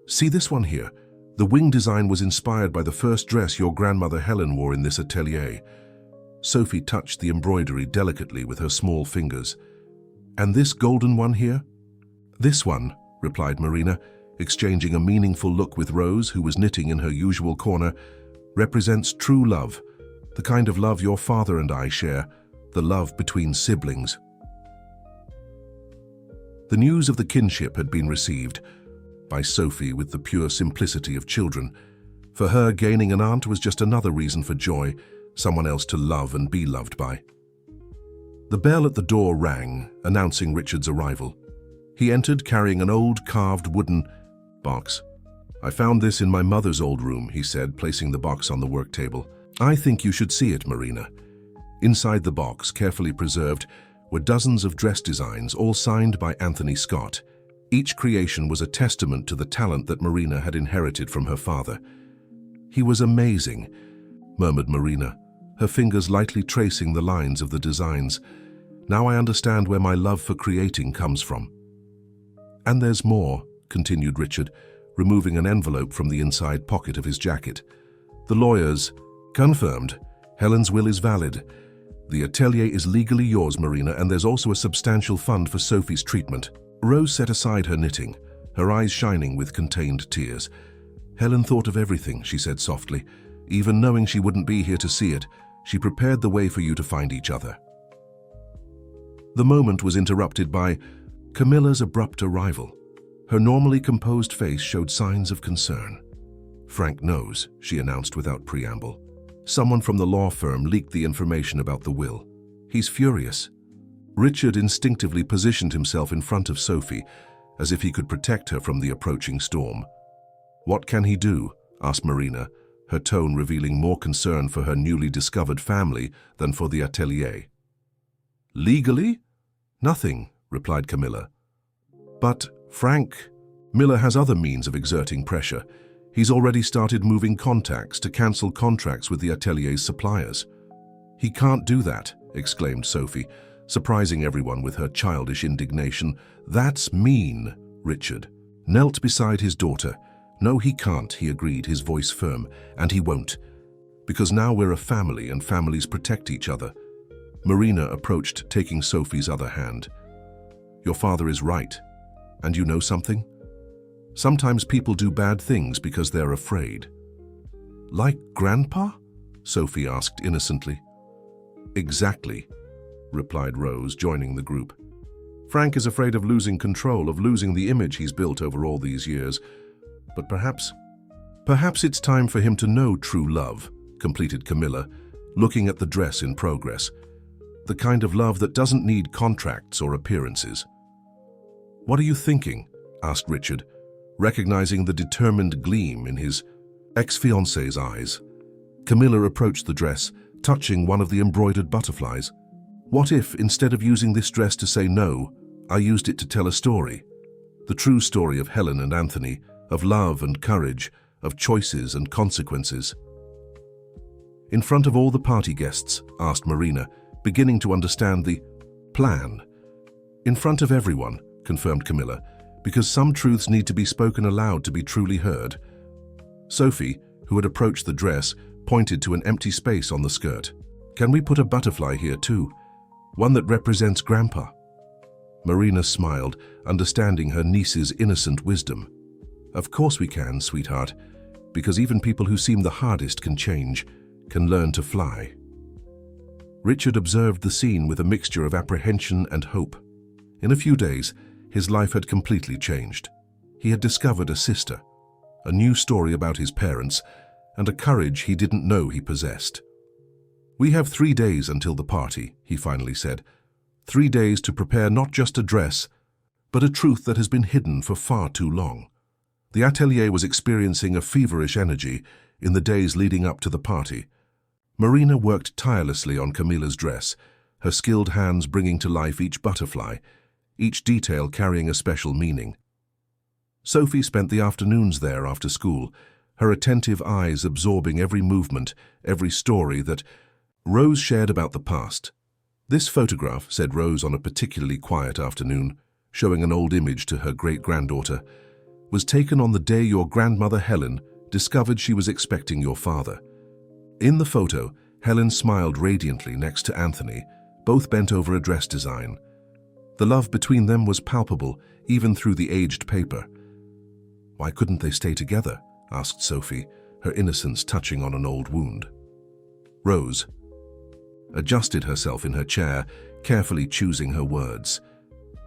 See this one here. The wing design was inspired by the first dress your grandmother Helen wore in this atelier. Sophie touched the embroidery delicately with her small fingers. And this golden one here? This one, replied Marina, exchanging a meaningful look with Rose, who was knitting in her usual corner, represents true love, the kind of love your father and I share, the love between siblings. The news of the kinship had been received by Sophie with the pure simplicity of children. For her, gaining an aunt was just another reason for joy, someone else to love and be loved by. The bell at the door rang, announcing Richard's arrival. He entered carrying an old carved wooden box. I found this in my mother's old room, he said, placing the box on the work table. I think you should see it, Marina. Inside the box, carefully preserved, were dozens of dress designs, all signed by Anthony Scott. Each creation was a testament to the talent that Marina had inherited from her father. He was amazing, murmured Marina, her fingers lightly tracing the lines of the designs. Now I understand where my love for creating comes from. And there's more, continued Richard, removing an envelope from the inside pocket of his jacket. The lawyers confirmed. Helen's will is valid. The atelier is legally yours, Marina, and there's also a substantial fund for Sophie's treatment. Rose set aside her knitting, her eyes shining with contained tears. Helen thought of everything, she said softly. Even knowing she wouldn't be here to see it, she prepared the way for you to find each other. The moment was interrupted by Camilla's abrupt arrival. Her normally composed face showed signs of concern. Frank knows, she announced without preamble. Someone from the law firm leaked the information about the will. He's furious. Richard instinctively positioned himself in front of Sophie, as if he could protect her from the approaching storm. What can he do? Asked Marina, her tone revealing more concern for her newly discovered family than for the atelier. Legally? Nothing, replied Camilla. But, Frank, Miller has other means of exerting pressure. He's already started moving contacts to cancel contracts with the atelier's suppliers. He can't do that, exclaimed Sophie, surprising everyone with her childish indignation. That's mean, Richard knelt beside his daughter. No, he can't, he agreed, his voice firm, and he won't. Because now we're a family and families protect each other. Marina approached, taking Sophie's other hand. Your father is right. And you know something? Sometimes people do bad things because they're afraid. Like Grandpa? Sophie asked innocently. Exactly, replied Rose, joining the group. Frank is afraid of losing control, of losing the image he's built over all these years. But perhaps it's time for him to know true love, completed Camilla, looking at the dress in progress. The kind of love that doesn't need contracts or appearances. What are you thinking? Asked Richard, recognizing the determined gleam in his ex-fiancée's eyes. Camilla approached the dress, touching one of the embroidered butterflies. What if, instead of using this dress to say no, I used it to tell a story? The true story of Helen and Anthony, of love and courage, of choices and consequences. In front of all the party guests, asked Marina, beginning to understand the plan. In front of everyone, confirmed Camilla, because some truths need to be spoken aloud to be truly heard. Sophie, who had approached the dress, pointed to an empty space on the skirt. Can we put a butterfly here too? One that represents Grandpa? Marina smiled, understanding her niece's innocent wisdom. Of course we can, sweetheart, because even people who seem the hardest can change, can learn to fly. Richard observed the scene with a mixture of apprehension and hope. In a few days, his life had completely changed. He had discovered a sister, a new story about his parents, and a courage he didn't know he possessed. "We have 3 days until the party," he finally said. 3 days to prepare not just a dress, but a truth that has been hidden for far too long. The atelier was experiencing a feverish energy in the days leading up to the party. Marina worked tirelessly on Camilla's dress, her skilled hands bringing to life each butterfly, each detail carrying a special meaning. Sophie spent the afternoons there after school, her attentive eyes absorbing every movement, every story that Rose shared about the past. "This photograph," said Rose on a particularly quiet afternoon, showing an old image to her great-granddaughter, "was taken on the day your grandmother Helen discovered she was expecting your father." In the photo, Helen smiled radiantly next to Anthony, both bent over a dress design. The love between them was palpable, even through the aged paper. "Why couldn't they stay together?" asked Sophie, her innocence touching on an old wound. Rose adjusted herself in her chair, carefully choosing her words.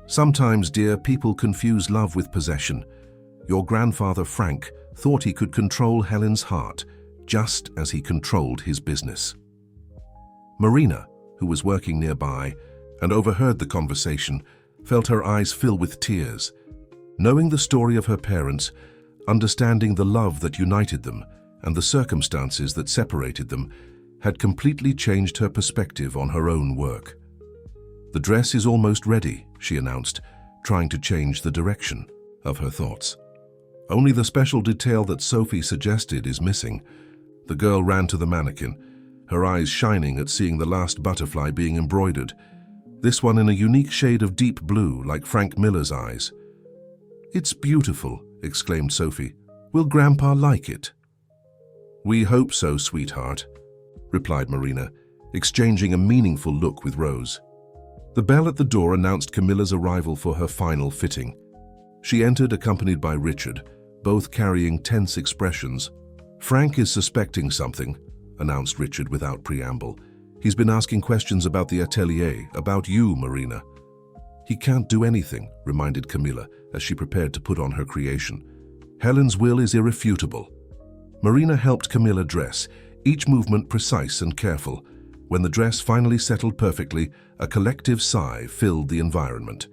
"Sometimes, dear, people confuse love with possession. Your grandfather Frank thought he could control Helen's heart, just as he controlled his business." Marina, who was working nearby and overheard the conversation, felt her eyes fill with tears. Knowing the story of her parents, understanding the love that united them and the circumstances that separated them, had completely changed her perspective on her own work. "The dress is almost ready," she announced, trying to change the direction of her thoughts. "Only the special detail that Sophie suggested is missing." The girl ran to the mannequin, her eyes shining at seeing the last butterfly being embroidered, this one in a unique shade of deep blue like Frank Miller's eyes. "It's beautiful," exclaimed Sophie. "Will Grandpa like it?" "We hope so, sweetheart," replied Marina, exchanging a meaningful look with Rose. The bell at the door announced Camilla's arrival for her final fitting. She entered accompanied by Richard, both carrying tense expressions. "Frank is suspecting something," announced Richard without preamble. "He's been asking questions about the atelier, about you, Marina." "He can't do anything," reminded Camilla as she prepared to put on her creation. "Helen's will is irrefutable." Marina helped Camilla dress, each movement precise and careful. When the dress finally settled perfectly, a collective sigh filled the environment.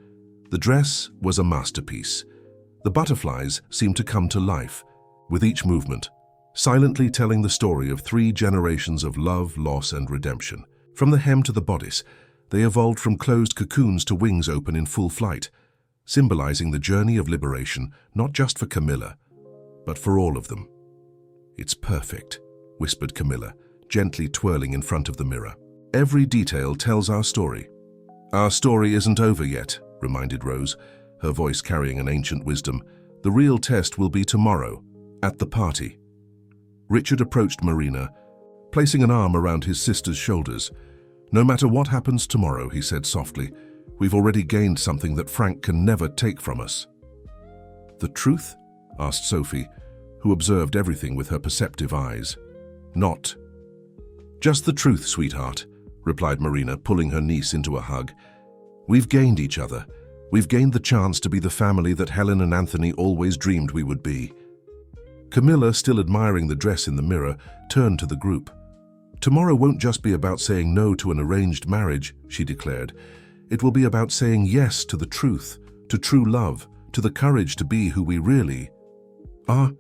The dress was a masterpiece. The butterflies seemed to come to life, with each movement, silently telling the story of 3 generations of love, loss, and redemption. From the hem to the bodice, they evolved from closed cocoons to wings open in full flight, symbolizing the journey of liberation, not just for Camilla, but for all of them. "It's perfect," whispered Camilla, gently twirling in front of the mirror. "Every detail tells our story." "Our story isn't over yet," reminded Rose, her voice carrying an ancient wisdom. "The real test will be tomorrow, at the party." Richard approached Marina, placing an arm around his sister's shoulders. "No matter what happens tomorrow," he said softly, "we've already gained something that Frank can never take from us." "The truth?" asked Sophie, who observed everything with her perceptive eyes. "Not." "Just the truth, sweetheart," replied Marina, pulling her niece into a hug. "We've gained each other. We've gained the chance to be the family that Helen and Anthony always dreamed we would be." Camilla, still admiring the dress in the mirror, turned to the group. "Tomorrow won't just be about saying no to an arranged marriage," she declared. "It will be about saying yes to the truth, to true love, to the courage to be who we really are."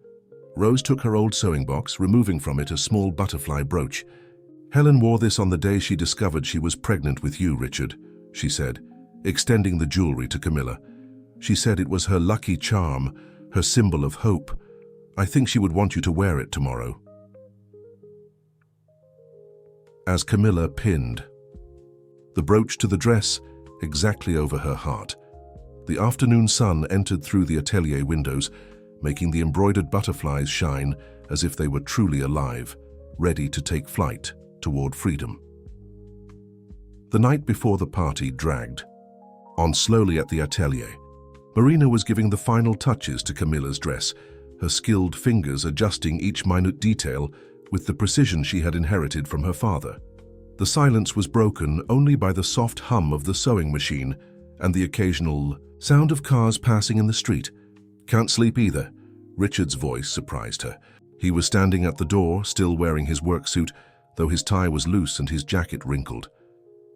Rose took her old sewing box, removing from it a small butterfly brooch. "Helen wore this on the day she discovered she was pregnant with you, Richard," she said, extending the jewelry to Camilla. "She said it was her lucky charm, her symbol of hope. I think she would want you to wear it tomorrow." As Camilla pinned the brooch to the dress exactly over her heart, the afternoon sun entered through the atelier windows, making the embroidered butterflies shine as if they were truly alive, ready to take flight toward freedom. The night before the party dragged on slowly at the atelier. Marina was giving the final touches to Camilla's dress, her skilled fingers adjusting each minute detail with the precision she had inherited from her father. The silence was broken only by the soft hum of the sewing machine and the occasional sound of cars passing in the street. "Can't sleep either?" Richard's voice surprised her. He was standing at the door, still wearing his work suit, though his tie was loose and his jacket wrinkled.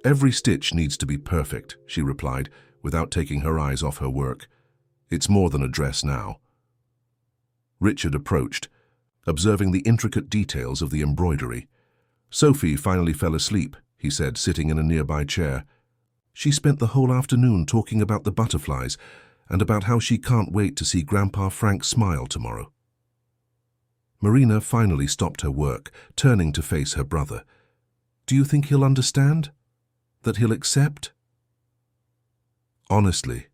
"Every stitch needs to be perfect," she replied, without taking her eyes off her work. "It's more than a dress now." Richard approached, observing the intricate details of the embroidery. "Sophie finally fell asleep," he said, sitting in a nearby chair. "She spent the whole afternoon talking about the butterflies and about how she can't wait to see Grandpa Frank smile tomorrow." Marina finally stopped her work, turning to face her brother. "Do you think he'll understand? That he'll accept?" "Honestly,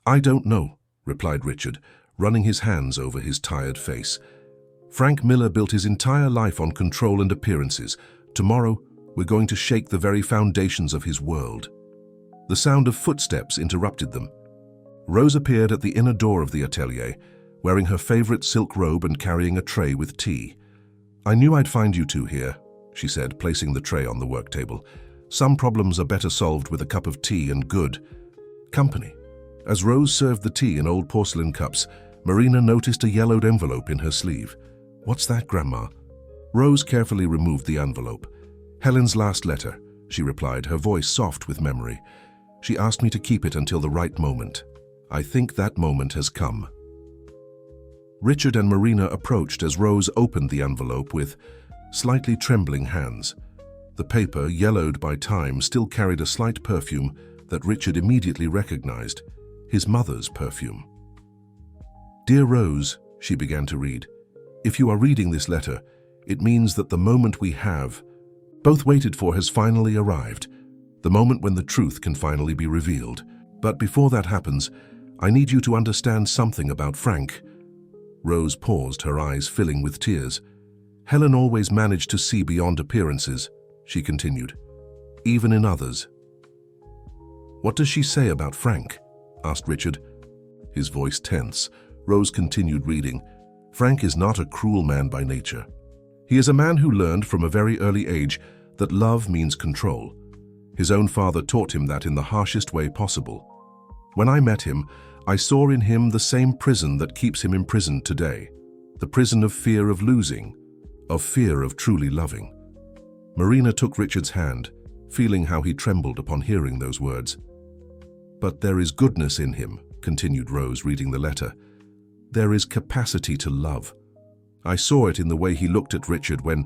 I don't know," replied Richard, running his hands over his tired face. "Frank Miller built his entire life on control and appearances. Tomorrow, we're going to shake the very foundations of his world." The sound of footsteps interrupted them. Rose appeared at the inner door of the atelier, wearing her favorite silk robe and carrying a tray with tea. "I knew I'd find you two here," she said, placing the tray on the work table. "Some problems are better solved with a cup of tea and good company." As Rose served the tea in old porcelain cups, Marina noticed a yellowed envelope in her sleeve. "What's that, Grandma?" Rose carefully removed the envelope. "Helen's last letter," she replied, her voice soft with memory. "She asked me to keep it until the right moment. I think that moment has come." Richard and Marina approached as Rose opened the envelope with slightly trembling hands. The paper, yellowed by time, still carried a slight perfume that Richard immediately recognized, his mother's perfume. "Dear Rose," she began to read, "if you are reading this letter, it means that the moment we have both waited for has finally arrived, the moment when the truth can finally be revealed. But before that happens, I need you to understand something about Frank." Rose paused, her eyes filling with tears. "Helen always managed to see beyond appearances," she continued, "even in others." "What does she say about Frank?" asked Richard. His voice tense, Rose continued reading. "Frank is not a cruel man by nature. He is a man who learned from a very early age that love means control. His own father taught him that in the harshest way possible. When I met him, I saw in him the same prison that keeps him imprisoned today, the prison of fear of losing, of fear of truly loving." Marina took Richard's hand, feeling how he trembled upon hearing those words. "But there is goodness in him," continued Rose, reading the letter. "There is capacity to love. I saw it in the way he looked at Richard when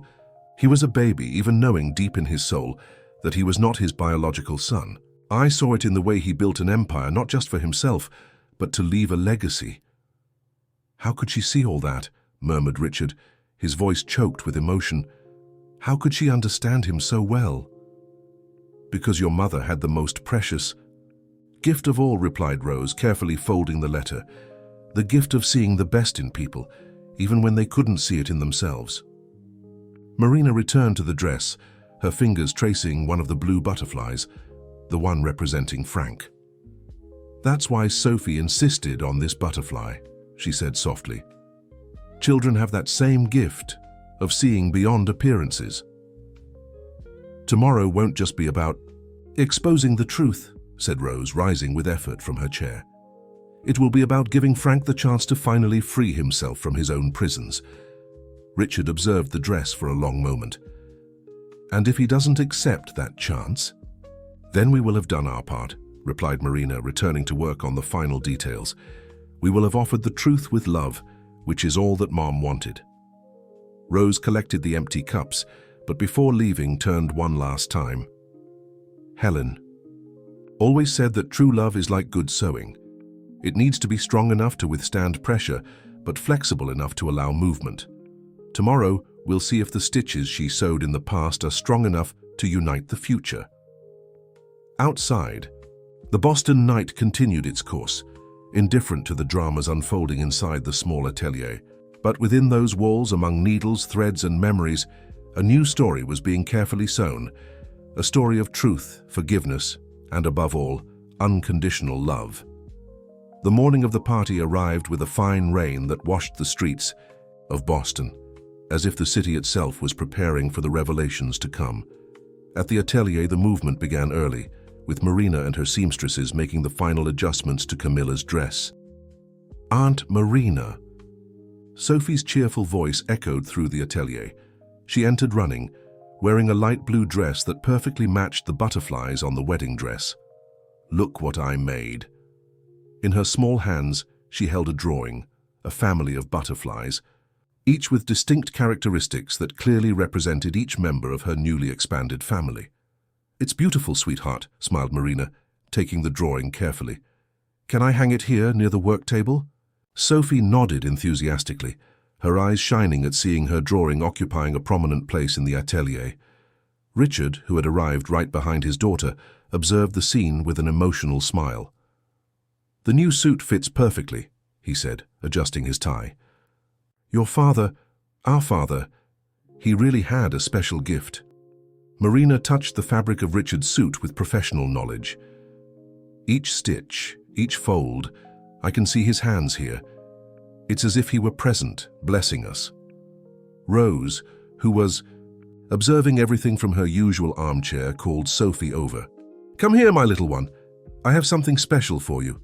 he was a baby, even knowing deep in his soul that he was not his biological son. I saw it in the way he built an empire, not just for himself, but to leave a legacy." "How could she see all that?" murmured Richard, his voice choked with emotion. "How could she understand him so well?" "Because your mother had the most precious gift of all," replied Rose, carefully folding the letter. "The gift of seeing the best in people, even when they couldn't see it in themselves." Marina returned to the dress, her fingers tracing one of the blue butterflies, the one representing Frank. "That's why Sophie insisted on this butterfly," she said softly. "Children have that same gift of seeing beyond appearances." "Tomorrow won't just be about exposing the truth," said Rose, rising with effort from her chair. "It will be about giving Frank the chance to finally free himself from his own prisons." Richard observed the dress for a long moment. "And if he doesn't accept that chance, then we will have done our part," replied Marina, returning to work on the final details. "We will have offered the truth with love, which is all that Mom wanted." Rose collected the empty cups, but before leaving turned one last time. "Helen always said that true love is like good sewing. It needs to be strong enough to withstand pressure, but flexible enough to allow movement. Tomorrow, we'll see if the stitches she sewed in the past are strong enough to unite the future." Outside, the Boston night continued its course, indifferent to the dramas unfolding inside the small atelier. But within those walls, among needles, threads, and memories, a new story was being carefully sewn, a story of truth, forgiveness, and above all, unconditional love. The morning of the party arrived with a fine rain that washed the streets of Boston, as if the city itself was preparing for the revelations to come. At the atelier, the movement began early, with Marina and her seamstresses making the final adjustments to Camilla's dress. "Aunt Marina." Sophie's cheerful voice echoed through the atelier. She entered running, wearing a light blue dress that perfectly matched the butterflies on the wedding dress. "Look what I made." In her small hands, she held a drawing, a family of butterflies, each with distinct characteristics that clearly represented each member of her newly expanded family. "It's beautiful, sweetheart," smiled Marina, taking the drawing carefully. "Can I hang it here near the work table?" Sophie nodded enthusiastically, her eyes shining at seeing her drawing occupying a prominent place in the atelier. Richard, who had arrived right behind his daughter, observed the scene with an emotional smile. "The new suit fits perfectly," he said, adjusting his tie. "Your father, our father, he really had a special gift." Marina touched the fabric of Richard's suit with professional knowledge. "Each stitch, each fold, I can see his hands here. It's as if he were present, blessing us." Rose, who was observing everything from her usual armchair, called Sophie over. "Come here, my little one. I have something special for you."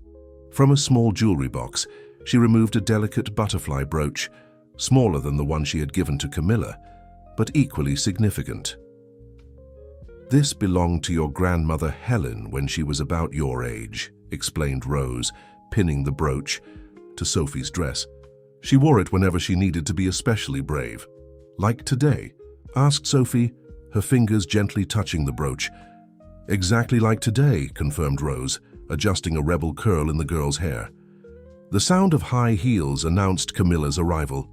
From a small jewelry box, she removed a delicate butterfly brooch, smaller than the one she had given to Camilla, but equally significant. "This belonged to your grandmother Helen when she was about your age," explained Rose, pinning the brooch to Sophie's dress. "She wore it whenever she needed to be especially brave." "Like today?" asked Sophie, her fingers gently touching the brooch. "Exactly like today," confirmed Rose, adjusting a rebel curl in the girl's hair. The sound of high heels announced Camilla's arrival.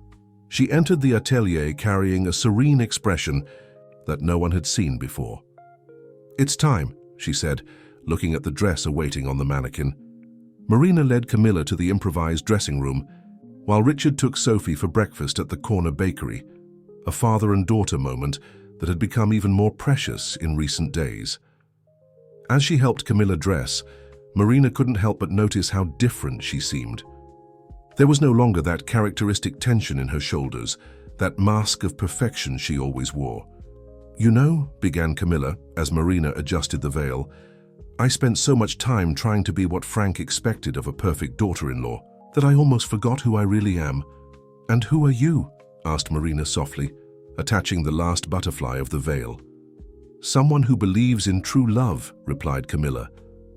She entered the atelier carrying a serene expression that no one had seen before. "It's time," she said, looking at the dress awaiting on the mannequin. Marina led Camilla to the improvised dressing room, while Richard took Sophie for breakfast at the corner bakery, a father and daughter moment that had become even more precious in recent days. As she helped Camilla dress, Marina couldn't help but notice how different she seemed. There was no longer that characteristic tension in her shoulders, that mask of perfection she always wore. "You know," began Camilla as Marina adjusted the veil, "I spent so much time trying to be what Frank expected of a perfect daughter-in-law that I almost forgot who I really am." "And who are you?" asked Marina softly, attaching the last butterfly of the veil. "Someone who believes in true love," replied Camilla,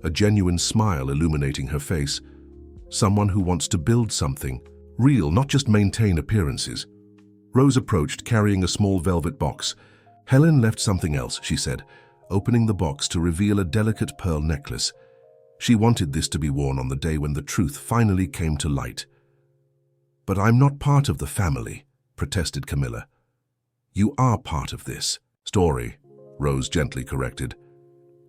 a genuine smile illuminating her face. "Someone who wants to build something, real, not just maintain appearances." Rose approached, carrying a small velvet box. "Helen left something else," she said, opening the box to reveal a delicate pearl necklace. She wanted this to be worn on the day when the truth finally came to light. "But I'm not part of the family," protested Camilla. "You are part of this story," Rose gently corrected.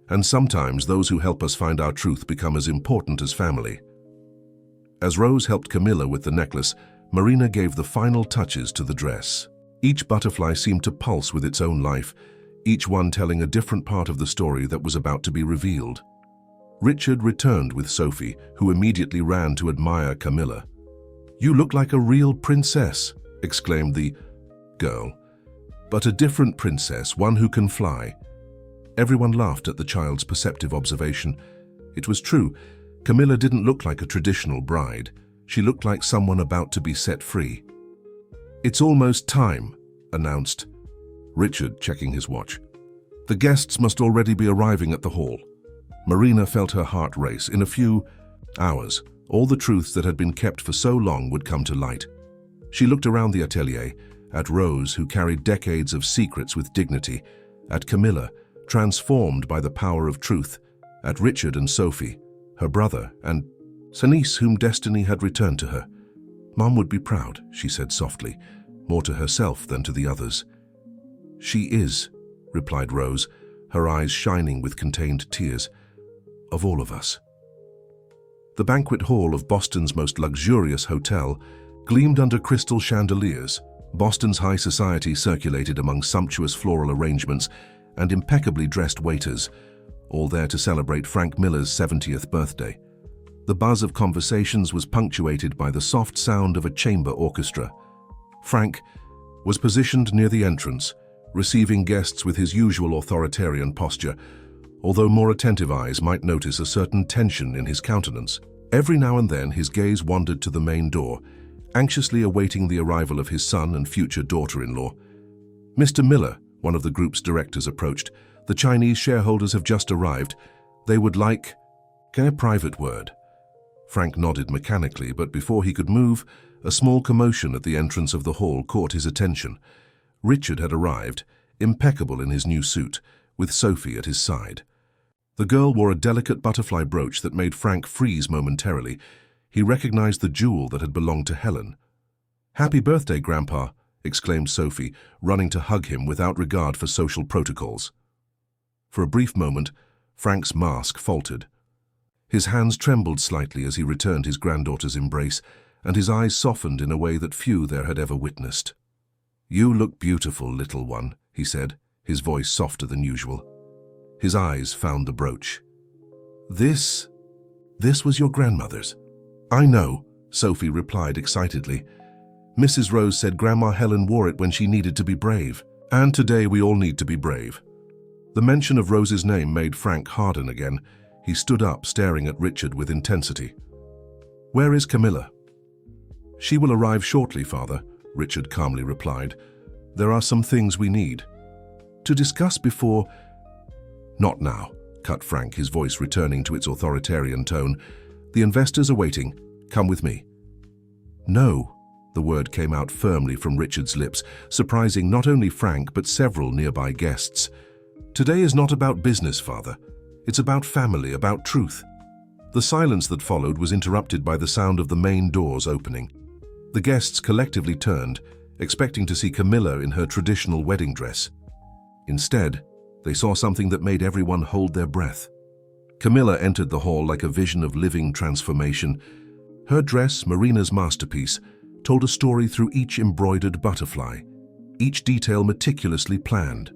"And sometimes those who help us find our truth become as important as family." As Rose helped Camilla with the necklace, Marina gave the final touches to the dress. Each butterfly seemed to pulse with its own life, each one telling a different part of the story that was about to be revealed. Richard returned with Sophie, who immediately ran to admire Camilla. "You look like a real princess," exclaimed the girl. "But a different princess, one who can fly." Everyone laughed at the child's perceptive observation. It was true. Camilla didn't look like a traditional bride. She looked like someone about to be set free. "It's almost time," announced Richard, checking his watch. "The guests must already be arriving at the hall." Marina felt her heart race. In a few hours, all the truths that had been kept for so long would come to light. She looked around the atelier, at Rose, who carried decades of secrets with dignity, at Camilla, transformed by the power of truth, at Richard and Sophie, her brother, and Sanice, whom destiny had returned to her. "Mom would be proud," she said softly, more to herself than to the others. "She is," replied Rose, her eyes shining with contained tears. "Of all of us." The banquet hall of Boston's most luxurious hotel gleamed under crystal chandeliers. Boston's high society circulated among sumptuous floral arrangements and impeccably dressed waiters, all there to celebrate Frank Miller's 70th birthday. The buzz of conversations was punctuated by the soft sound of a chamber orchestra. Frank was positioned near the entrance, receiving guests with his usual authoritarian posture, although more attentive eyes might notice a certain tension in his countenance. Every now and then his gaze wandered to the main door, anxiously awaiting the arrival of his son and future daughter-in-law. "Mr. Miller," one of the group's directors approached, "the Chinese shareholders have just arrived. They would like a private word." Frank nodded mechanically, but before he could move, a small commotion at the entrance of the hall caught his attention. Richard had arrived, impeccable in his new suit, with Sophie at his side. The girl wore a delicate butterfly brooch that made Frank freeze momentarily. He recognized the jewel that had belonged to Helen. "Happy birthday, Grandpa," exclaimed Sophie, running to hug him without regard for social protocols. For a brief moment, Frank's mask faltered. His hands trembled slightly as he returned his granddaughter's embrace, and his eyes softened in a way that few there had ever witnessed. "You look beautiful, little one," he said, his voice softer than usual. His eyes found the brooch. This was your grandmother's." "I know," Sophie replied excitedly. "Mrs. Rose said Grandma Helen wore it when she needed to be brave. And today we all need to be brave." The mention of Rose's name made Frank harden again. He stood up, staring at Richard with intensity. "Where is Camilla?" "She will arrive shortly, Father," Richard calmly replied. "There are some things we need to discuss before—" "Not now," cut Frank, his voice returning to its authoritarian tone. "The investors are waiting. Come with me." "No," the word came out firmly from Richard's lips, surprising not only Frank but several nearby guests. "Today is not about business, Father. It's about family, about truth." The silence that followed was interrupted by the sound of the main doors opening. The guests collectively turned, expecting to see Camilla in her traditional wedding dress. Instead, they saw something that made everyone hold their breath. Camilla entered the hall like a vision of living transformation. Her dress, Marina's masterpiece, told a story through each embroidered butterfly, each detail meticulously planned.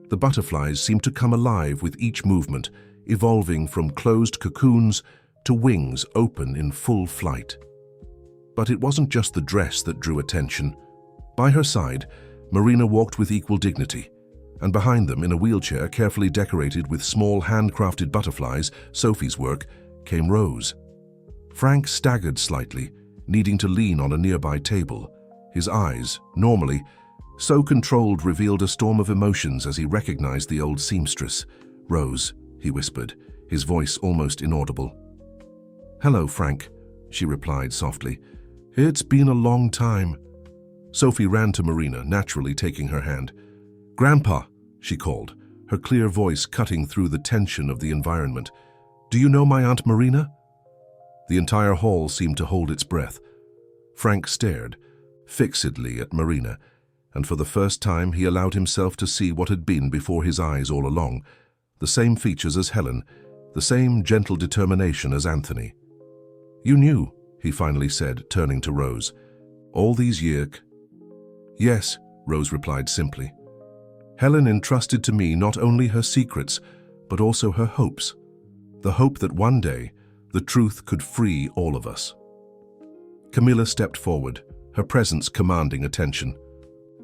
The butterflies seemed to come alive with each movement, evolving from closed cocoons to wings open in full flight. But it wasn't just the dress that drew attention. By her side, Marina walked with equal dignity, and behind them, in a wheelchair carefully decorated with small handcrafted butterflies, Sophie's work, came Rose. Frank staggered slightly, needing to lean on a nearby table. His eyes, normally so controlled, revealed a storm of emotions as he recognized the old seamstress. "Rose," he whispered, his voice almost inaudible. "Hello, Frank," she replied softly. "It's been a long time." Sophie ran to Marina, naturally taking her hand. "Grandpa," she called, her clear voice cutting through the tension of the environment. "Do you know my Aunt Marina?" The entire hall seemed to hold its breath. Frank stared fixedly at Marina, and for the first time he allowed himself to see what had been before his eyes all along. The same features as Helen, the same gentle determination as Anthony. "You knew," he finally said, turning to Rose. "All these years—" "Yes," Rose replied simply. "Helen entrusted to me not only her secrets, but also her hopes. The hope that one day the truth could free all of us." Camilla stepped forward, her presence commanding attention.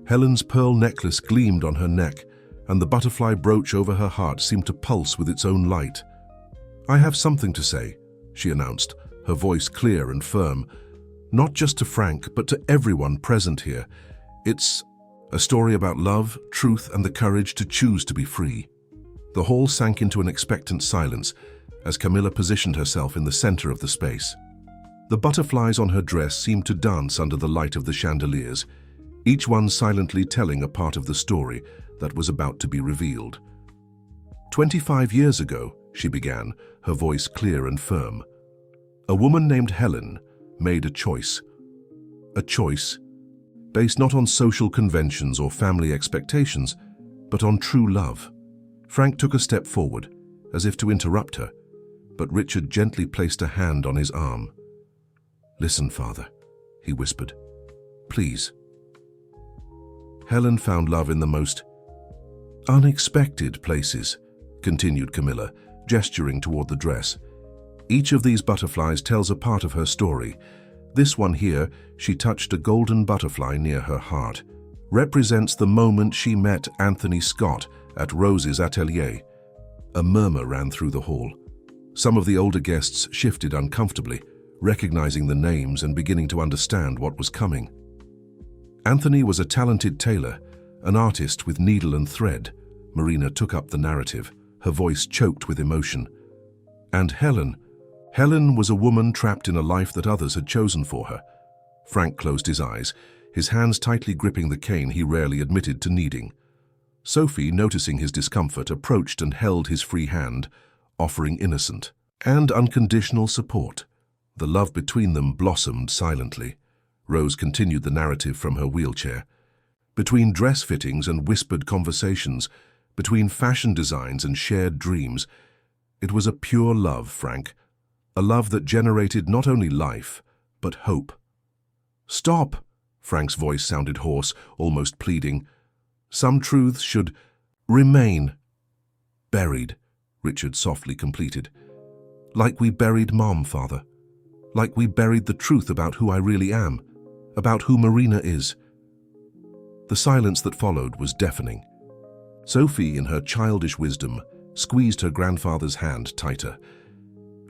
Helen's pearl necklace gleamed on her neck, and the butterfly brooch over her heart seemed to pulse with its own light. "I have something to say," she announced, her voice clear and firm. "Not just to Frank, but to everyone present here. It's a story about love, truth, and the courage to choose to be free." The hall sank into an expectant silence as Camilla positioned herself in the center of the space. The butterflies on her dress seemed to dance under the light of the chandeliers, each one silently telling a part of the story that was about to be revealed. 25 years ago, she began, her voice clear and firm, a woman named Helen made a choice. A choice based not on social conventions or family expectations, but on true love. Frank took a step forward, as if to interrupt her, but Richard gently placed a hand on his arm. "Listen, Father," he whispered. "Please." "Helen found love in the most unexpected places," continued Camilla, gesturing toward the dress. "Each of these butterflies tells a part of her story. This one here, she touched a golden butterfly near her heart. represents the moment she met Anthony Scott at Rose's atelier. A murmur ran through the hall. Some of the older guests shifted uncomfortably, recognizing the names and beginning to understand what was coming. Anthony was a talented tailor, an artist with needle and thread. Marina took up the narrative, her voice choked with emotion. And Helen was a woman trapped in a life that others had chosen for her. Frank closed his eyes, his hands tightly gripping the cane he rarely admitted to needing. Sophie, noticing his discomfort, approached and held his free hand, offering innocent and unconditional support. The love between them blossomed silently. Rose continued the narrative from her wheelchair. Between dress fittings and whispered conversations, between fashion designs and shared dreams, it was a pure love, Frank. A love that generated not only life, but hope. "Stop!" Frank's voice sounded hoarse, almost pleading. "Some truths should remain buried," Richard softly completed. "Like we buried Mom, Father. Like we buried the truth about who I really am, about who Marina is." The silence that followed was deafening. Sophie, in her childish wisdom, squeezed her grandfather's hand tighter.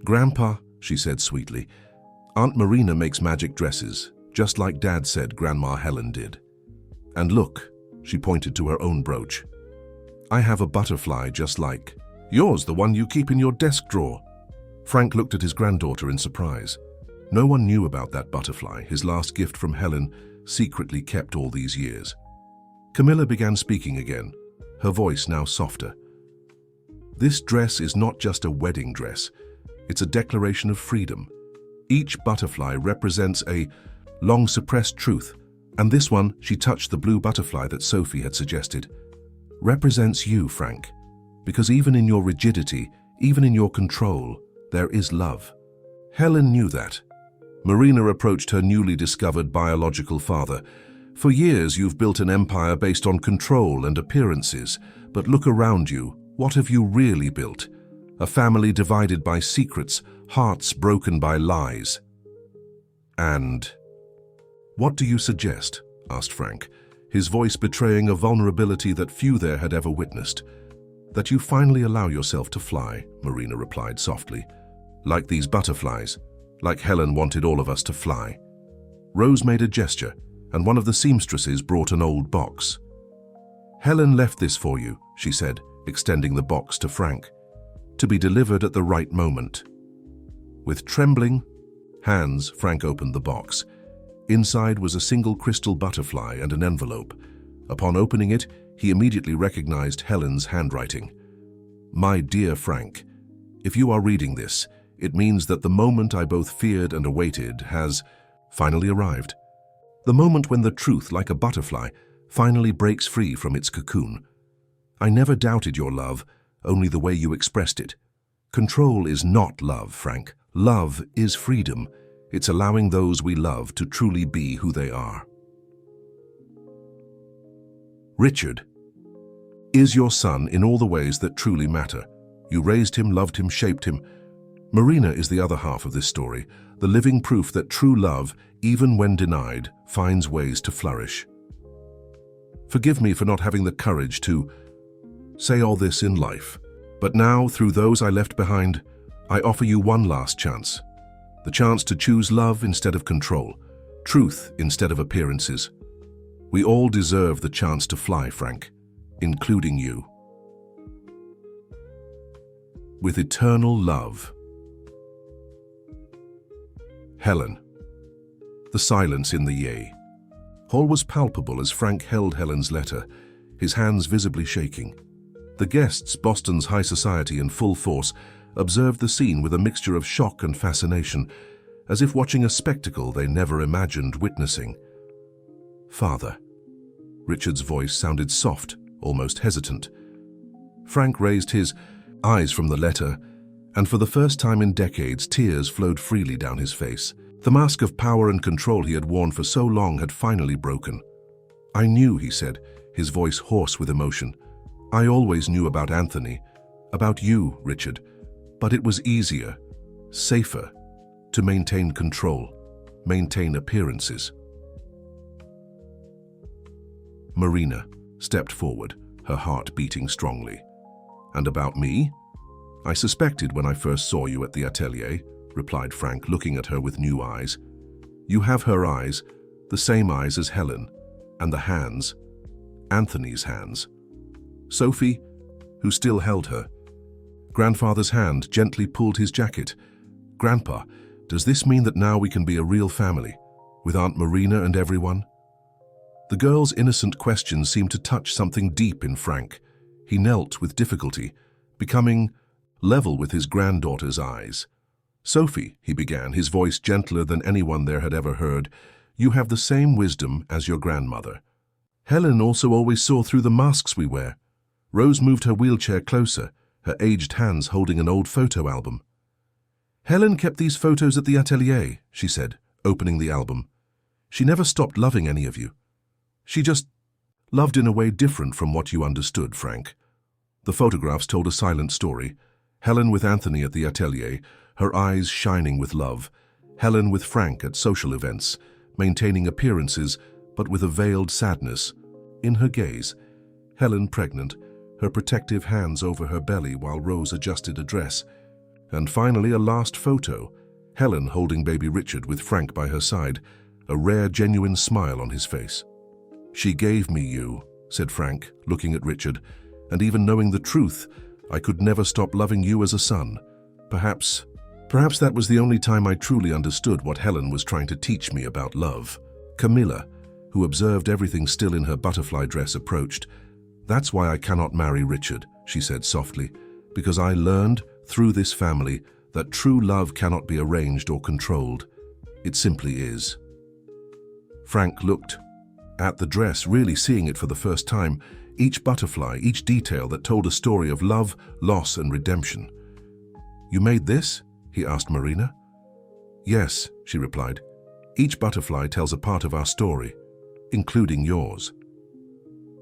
"Grandpa," she said sweetly, "Aunt Marina makes magic dresses, just like Dad said Grandma Helen did. And look," she pointed to her own brooch. "I have a butterfly just like yours, the one you keep in your desk drawer." Frank looked at his granddaughter in surprise. No one knew about that butterfly, his last gift from Helen, secretly kept all these years. Camilla began speaking again, her voice now softer. "This dress is not just a wedding dress. It's a declaration of freedom. Each butterfly represents a long-suppressed truth, and this one," she touched the blue butterfly that Sophie had suggested, "represents you, Frank. Because even in your rigidity, even in your control, there is love." Helen knew that. Marina approached her newly discovered biological father. "For years you've built an empire based on control and appearances, but look around you. What have you really built? A family divided by secrets, hearts broken by lies." "And what do you suggest?" asked Frank, his voice betraying a vulnerability that few there had ever witnessed. "That you finally allow yourself to fly," Marina replied softly. "Like these butterflies, like Helen wanted all of us to fly." Rose made a gesture, and one of the seamstresses brought an old box. "Helen left this for you," she said, extending the box to Frank, "to be delivered at the right moment." With trembling hands, Frank opened the box. Inside was a single crystal butterfly and an envelope. Upon opening it, he immediately recognized Helen's handwriting. "My dear Frank, if you are reading this, it means that the moment I both feared and awaited has finally arrived. The moment when the truth, like a butterfly, finally breaks free from its cocoon. I never doubted your love, only the way you expressed it. Control is not love, Frank. Love is freedom. It's allowing those we love to truly be who they are." Richard is your son in all the ways that truly matter. You raised him, loved him, shaped him. Marina is the other half of this story, the living proof that true love, even when denied, finds ways to flourish. Forgive me for not having the courage to say all this in life, but now, through those I left behind, I offer you one last chance. The chance to choose love instead of control, truth instead of appearances. We all deserve the chance to fly, Frank, including you. With eternal love. Helen. The silence in the yay. Hall was palpable as Frank held Helen's letter, his hands visibly shaking. The guests, Boston's high society in full force, observed the scene with a mixture of shock and fascination, as if watching a spectacle they never imagined witnessing. "Father." Richard's voice sounded soft, almost hesitant. Frank raised his eyes from the letter, and for the first time in decades, tears flowed freely down his face. The mask of power and control he had worn for so long had finally broken. "I knew," he said, his voice hoarse with emotion. "I always knew about Anthony, about you, Richard, but it was easier, safer, to maintain control, maintain appearances." Marina stepped forward, her heart beating strongly. "And about me? I suspected when I first saw you at the atelier," replied Frank, looking at her with new eyes. "You have her eyes, the same eyes as Helen, and the hands, Anthony's hands." Sophie, who still held her. Grandfather's hand gently pulled his jacket. "Grandpa, does this mean that now we can be a real family, with Aunt Marina and everyone?" The girl's innocent question seemed to touch something deep in Frank. He knelt with difficulty, becoming level with his granddaughter's eyes. "Sophie," he began, his voice gentler than anyone there had ever heard, "you have the same wisdom as your grandmother. Helen also always saw through the masks we wear." Rose moved her wheelchair closer, her aged hands holding an old photo album. "Helen kept these photos at the atelier," she said, opening the album. "She never stopped loving any of you. She just loved in a way different from what you understood, Frank." The photographs told a silent story. Helen with Anthony at the atelier, her eyes shining with love. Helen with Frank at social events, maintaining appearances, but with a veiled sadness in her gaze. Helen pregnant, her protective hands over her belly while Rose adjusted a dress. And finally, a last photo. Helen holding baby Richard with Frank by her side, a rare, genuine smile on his face. "She gave me you," said Frank, looking at Richard, "and even knowing the truth, I could never stop loving you as a son. Perhaps that was the only time I truly understood what Helen was trying to teach me about love." Camilla, who observed everything still in her butterfly dress, approached. "That's why I cannot marry Richard," she said softly, "because I learned, through this family, that true love cannot be arranged or controlled. It simply is." Frank looked at the dress, really seeing it for the first time, each butterfly, each detail that told a story of love, loss, and redemption. "You made this?" he asked Marina. "Yes," she replied. "Each butterfly tells a part of our story, including yours."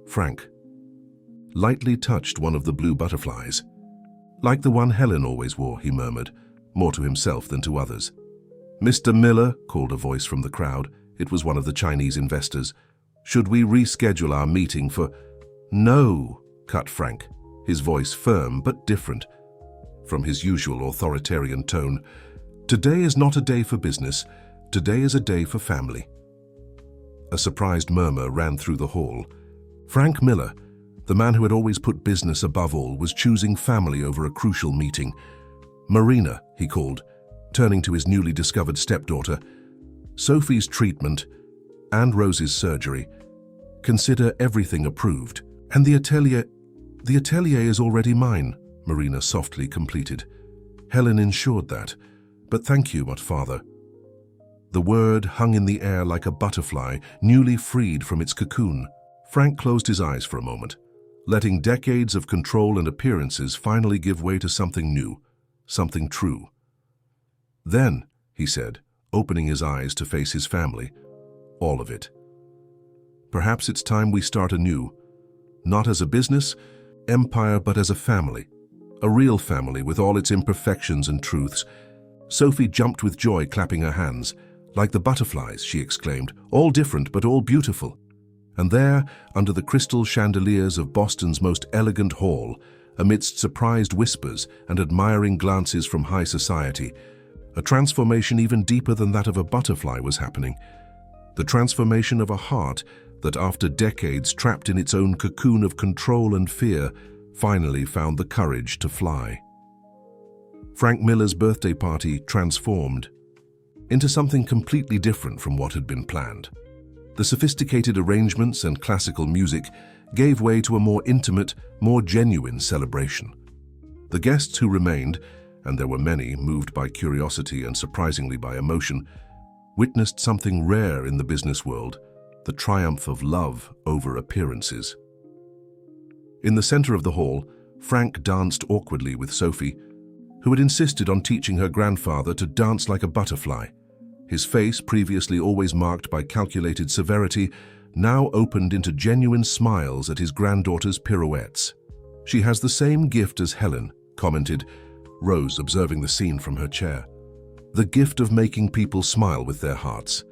Frank lightly touched one of the blue butterflies. "Like the one Helen always wore," he murmured, more to himself than to others. "Mr. Miller," called a voice from the crowd. It was one of the Chinese investors. "Should we reschedule our meeting for—" "No," cut Frank, his voice firm but different from his usual authoritarian tone. "Today is not a day for business. Today is a day for family." A surprised murmur ran through the hall. Frank Miller, the man who had always put business above all, was choosing family over a crucial meeting. "Marina," he called, turning to his newly discovered stepdaughter, "Sophie's treatment and Rose's surgery. Consider everything approved. And the atelier is already mine," Marina softly completed. "Helen ensured that. But thank you, father." The word hung in the air like a butterfly, newly freed from its cocoon. Frank closed his eyes for a moment, letting decades of control and appearances finally give way to something new, something true. "Then," he said, opening his eyes to face his family, "all of it. Perhaps it's time we start anew, not as a business empire, but as a family. A real family with all its imperfections and truths." Sophie jumped with joy, clapping her hands. "Like the butterflies," she exclaimed, "all different but all beautiful." And there, under the crystal chandeliers of Boston's most elegant hall, amidst surprised whispers and admiring glances from high society, a transformation even deeper than that of a butterfly was happening. The transformation of a heart that, after decades trapped in its own cocoon of control and fear, finally found the courage to fly. Frank Miller's birthday party transformed into something completely different from what had been planned. The sophisticated arrangements and classical music gave way to a more intimate, more genuine celebration. The guests who remained, and there were many, moved by curiosity and surprisingly by emotion, witnessed something rare in the business world: the triumph of love over appearances. In the center of the hall, Frank danced awkwardly with Sophie, who had insisted on teaching her grandfather to dance like a butterfly. His face, previously always marked by calculated severity, now opened into genuine smiles at his granddaughter's pirouettes. "She has the same gift as Helen," commented Rose, observing the scene from her chair. "The gift of making people smile with their hearts."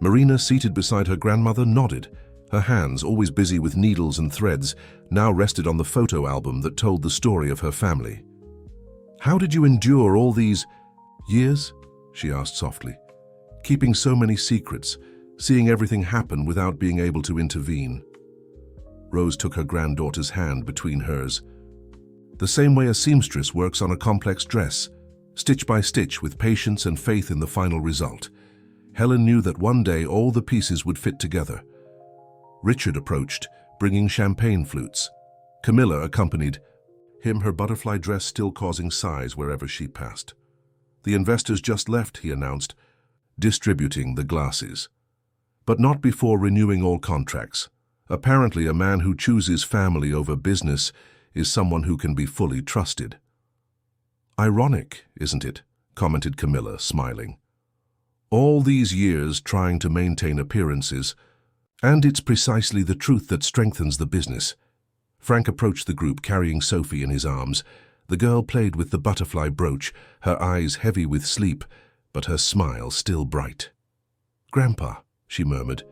Marina, seated beside her grandmother, nodded, Her hands, always busy with needles and threads, now rested on the photo album that told the story of her family. "How did you endure all these years?" she asked softly. "Keeping so many secrets, seeing everything happen without being able to intervene." Rose took her granddaughter's hand between hers. "The same way a seamstress works on a complex dress, stitch by stitch with patience and faith in the final result. Helen knew that one day all the pieces would fit together." Richard approached, bringing champagne flutes. Camilla accompanied him, her butterfly dress still causing sighs wherever she passed. "The investors just left," he announced, distributing the glasses. "But not before renewing all contracts. Apparently, a man who chooses family over business is someone who can be fully trusted." "Ironic, isn't it?" commented Camilla, smiling. "All these years trying to maintain appearances, and it's precisely the truth that strengthens the business." Frank approached the group, carrying Sophie in his arms. The girl played with the butterfly brooch, her eyes heavy with sleep, but her smile still bright. "Grandpa," she murmured,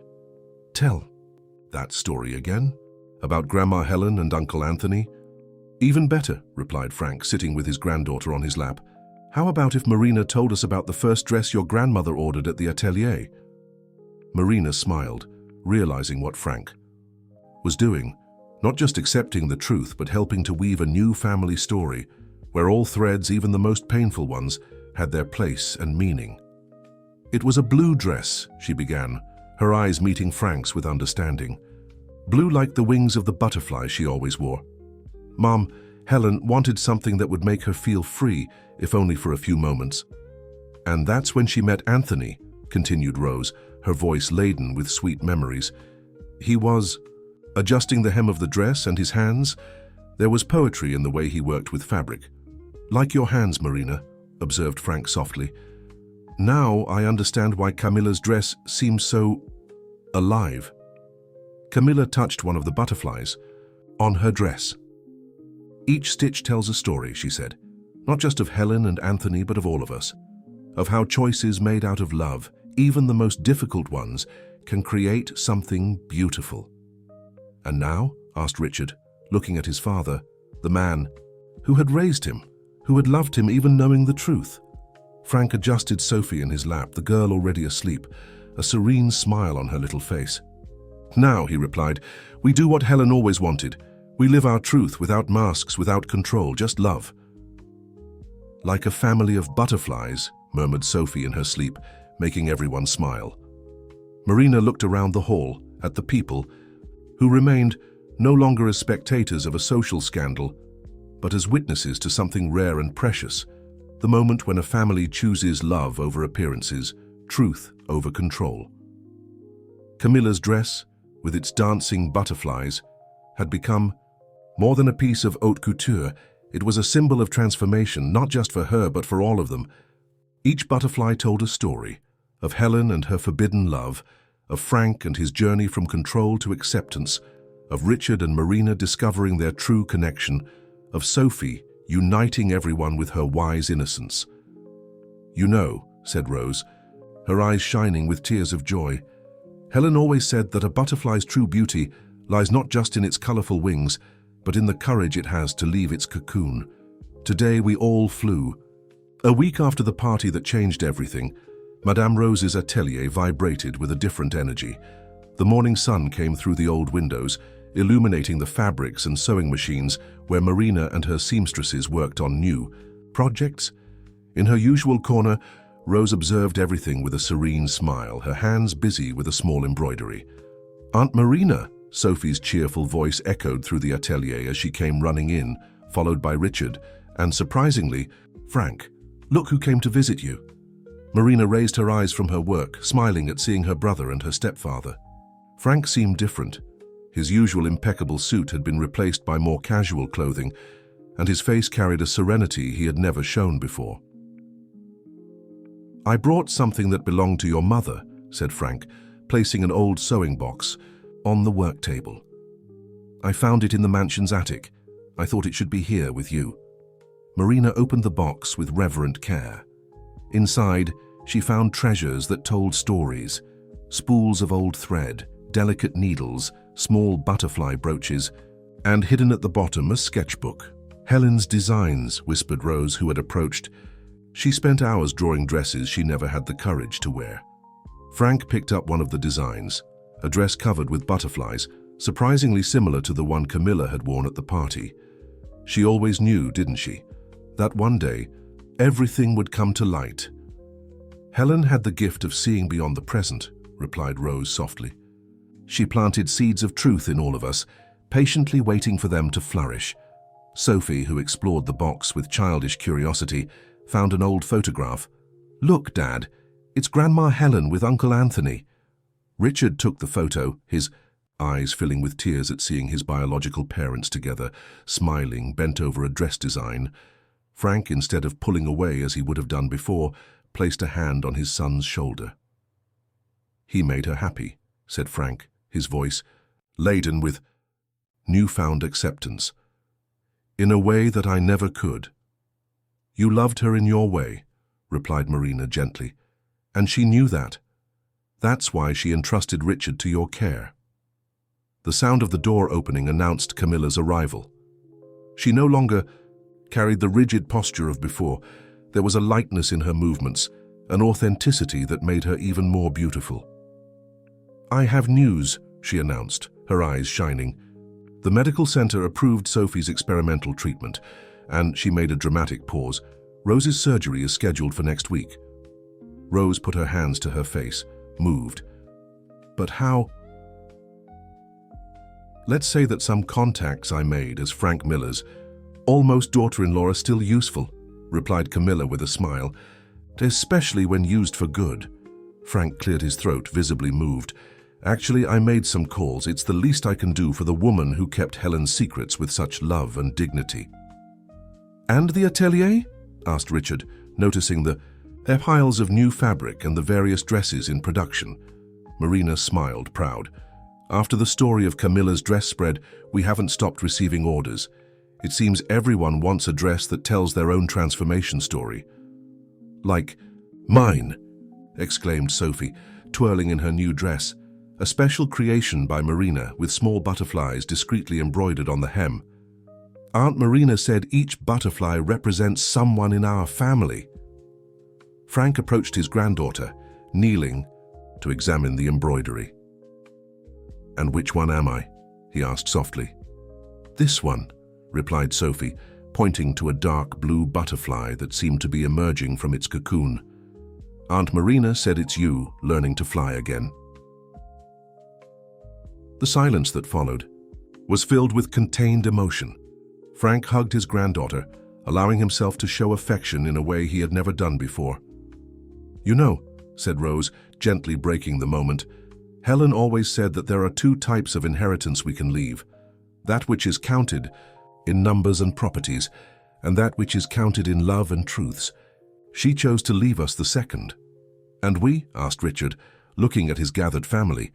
"tell that story again? About Grandma Helen and Uncle Anthony?" "Even better," replied Frank, sitting with his granddaughter on his lap. "How about if Marina told us about the first dress your grandmother ordered at the atelier?" Marina smiled, realizing what Frank was doing, not just accepting the truth, but helping to weave a new family story, where all threads, even the most painful ones, had their place and meaning. "It was a blue dress," she began, her eyes meeting Frank's with understanding. "Blue like the wings of the butterfly she always wore. Mom, Helen wanted something that would make her feel free, if only for a few moments. And that's when she met Anthony," continued Rose, her voice laden with sweet memories. "He was adjusting the hem of the dress, and his hands, there was poetry in the way he worked with fabric." "Like your hands, Marina," observed Frank softly. "Now I understand why Camilla's dress seems so alive." Camilla touched one of the butterflies on her dress. "Each stitch tells a story," she said, "not just of Helen and Anthony, but of all of us, of how choices made out of love, even the most difficult ones, can create something beautiful." "And now?" asked Richard, looking at his father, the man who had raised him, who had loved him even knowing the truth. Frank adjusted Sophie in his lap, the girl already asleep, a serene smile on her little face. "Now," he replied, "we do what Helen always wanted. We live our truth without masks, without control, just love." "Like a family of butterflies," murmured Sophie in her sleep, making everyone smile. Marina looked around the hall at the people who remained no longer as spectators of a social scandal, but as witnesses to something rare and precious, the moment when a family chooses love over appearances, truth over control. Camilla's dress, with its dancing butterflies, had become more than a piece of haute couture. It was a symbol of transformation, not just for her, but for all of them. Each butterfly told a story of Helen and her forbidden love, of Frank and his journey from control to acceptance, of Richard and Marina discovering their true connection, of Sophie uniting everyone with her wise innocence. "You know," said Rose, her eyes shining with tears of joy, "Helen always said that a butterfly's true beauty lies not just in its colorful wings, but in the courage it has to leave its cocoon. Today we all flew." A week after the party that changed everything, Madame Rose's atelier vibrated with a different energy. The morning sun came through the old windows, illuminating the fabrics and sewing machines where Marina and her seamstresses worked on new projects. In her usual corner, Rose observed everything with a serene smile, her hands busy with a small embroidery. "Aunt Marina," Sophie's cheerful voice echoed through the atelier as she came running in, followed by Richard, and surprisingly, Frank. "Look who came to visit you." Marina raised her eyes from her work, smiling at seeing her brother and her stepfather. Frank seemed different. His usual impeccable suit had been replaced by more casual clothing, and his face carried a serenity he had never shown before. "I brought something that belonged to your mother," said Frank, placing an old sewing box on the work table. "I found it in the mansion's attic. I thought it should be here with you." Marina opened the box with reverent care. Inside, she found treasures that told stories, spools of old thread, delicate needles, small butterfly brooches, and hidden at the bottom a sketchbook. "Helen's designs," whispered Rose, who had approached. She spent hours drawing dresses she never had the courage to wear. Frank picked up one of the designs, a dress covered with butterflies, surprisingly similar to the one Camilla had worn at the party. She always knew, didn't she, that one day everything would come to light. "Helen had the gift of seeing beyond the present," replied Rose softly. "She planted seeds of truth in all of us, patiently waiting for them to flourish." Sophie, who explored the box with childish curiosity, found an old photograph. "Look, Dad, it's Grandma Helen with Uncle Anthony." Richard took the photo, his eyes filling with tears at seeing his biological parents together, smiling, bent over a dress design. Frank, instead of pulling away as he would have done before, placed a hand on his son's shoulder. "He made her happy," said Frank, his voice laden with newfound acceptance. "In a way that I never could." "You loved her in your way," replied Marina gently, "and she knew that. That's why she entrusted Richard to your care." The sound of the door opening announced Camilla's arrival. She no longer carried the rigid posture of before. There was a lightness in her movements, an authenticity that made her even more beautiful. "I have news," she announced, her eyes shining. The medical center approved Sophie's experimental treatment, and she made a dramatic pause. "Rose's surgery is scheduled for next week." Rose put her hands to her face, moved. "But how?" "Let's say that some contacts I made as Frank Miller's almost daughter-in-law are still useful," replied Camilla with a smile, "especially when used for good." Frank cleared his throat, visibly moved. "Actually, I made some calls. It's the least I can do for the woman who kept Helen's secrets with such love and dignity." "And the atelier?" asked Richard, noticing the piles of new fabric and the various dresses in production. Marina smiled, proud. "After the story of Camilla's dress spread, we haven't stopped receiving orders. It seems everyone wants a dress that tells their own transformation story." "Like mine," exclaimed Sophie, twirling in her new dress, a special creation by Marina with small butterflies discreetly embroidered on the hem. "Aunt Marina said each butterfly represents someone in our family." Frank approached his granddaughter, kneeling to examine the embroidery. "And which one am I?" he asked softly. "This one," replied Sophie, pointing to a dark blue butterfly that seemed to be emerging from its cocoon. "Aunt Marina said it's you, learning to fly again." The silence that followed was filled with contained emotion. Frank hugged his granddaughter, allowing himself to show affection in a way he had never done before. "You know," said Rose, gently breaking the moment, "Helen always said that there are two types of inheritance we can leave. That which is counted in numbers and properties, and that which is counted in love and truths. She chose to leave us the second." "And we?" asked Richard, looking at his gathered family.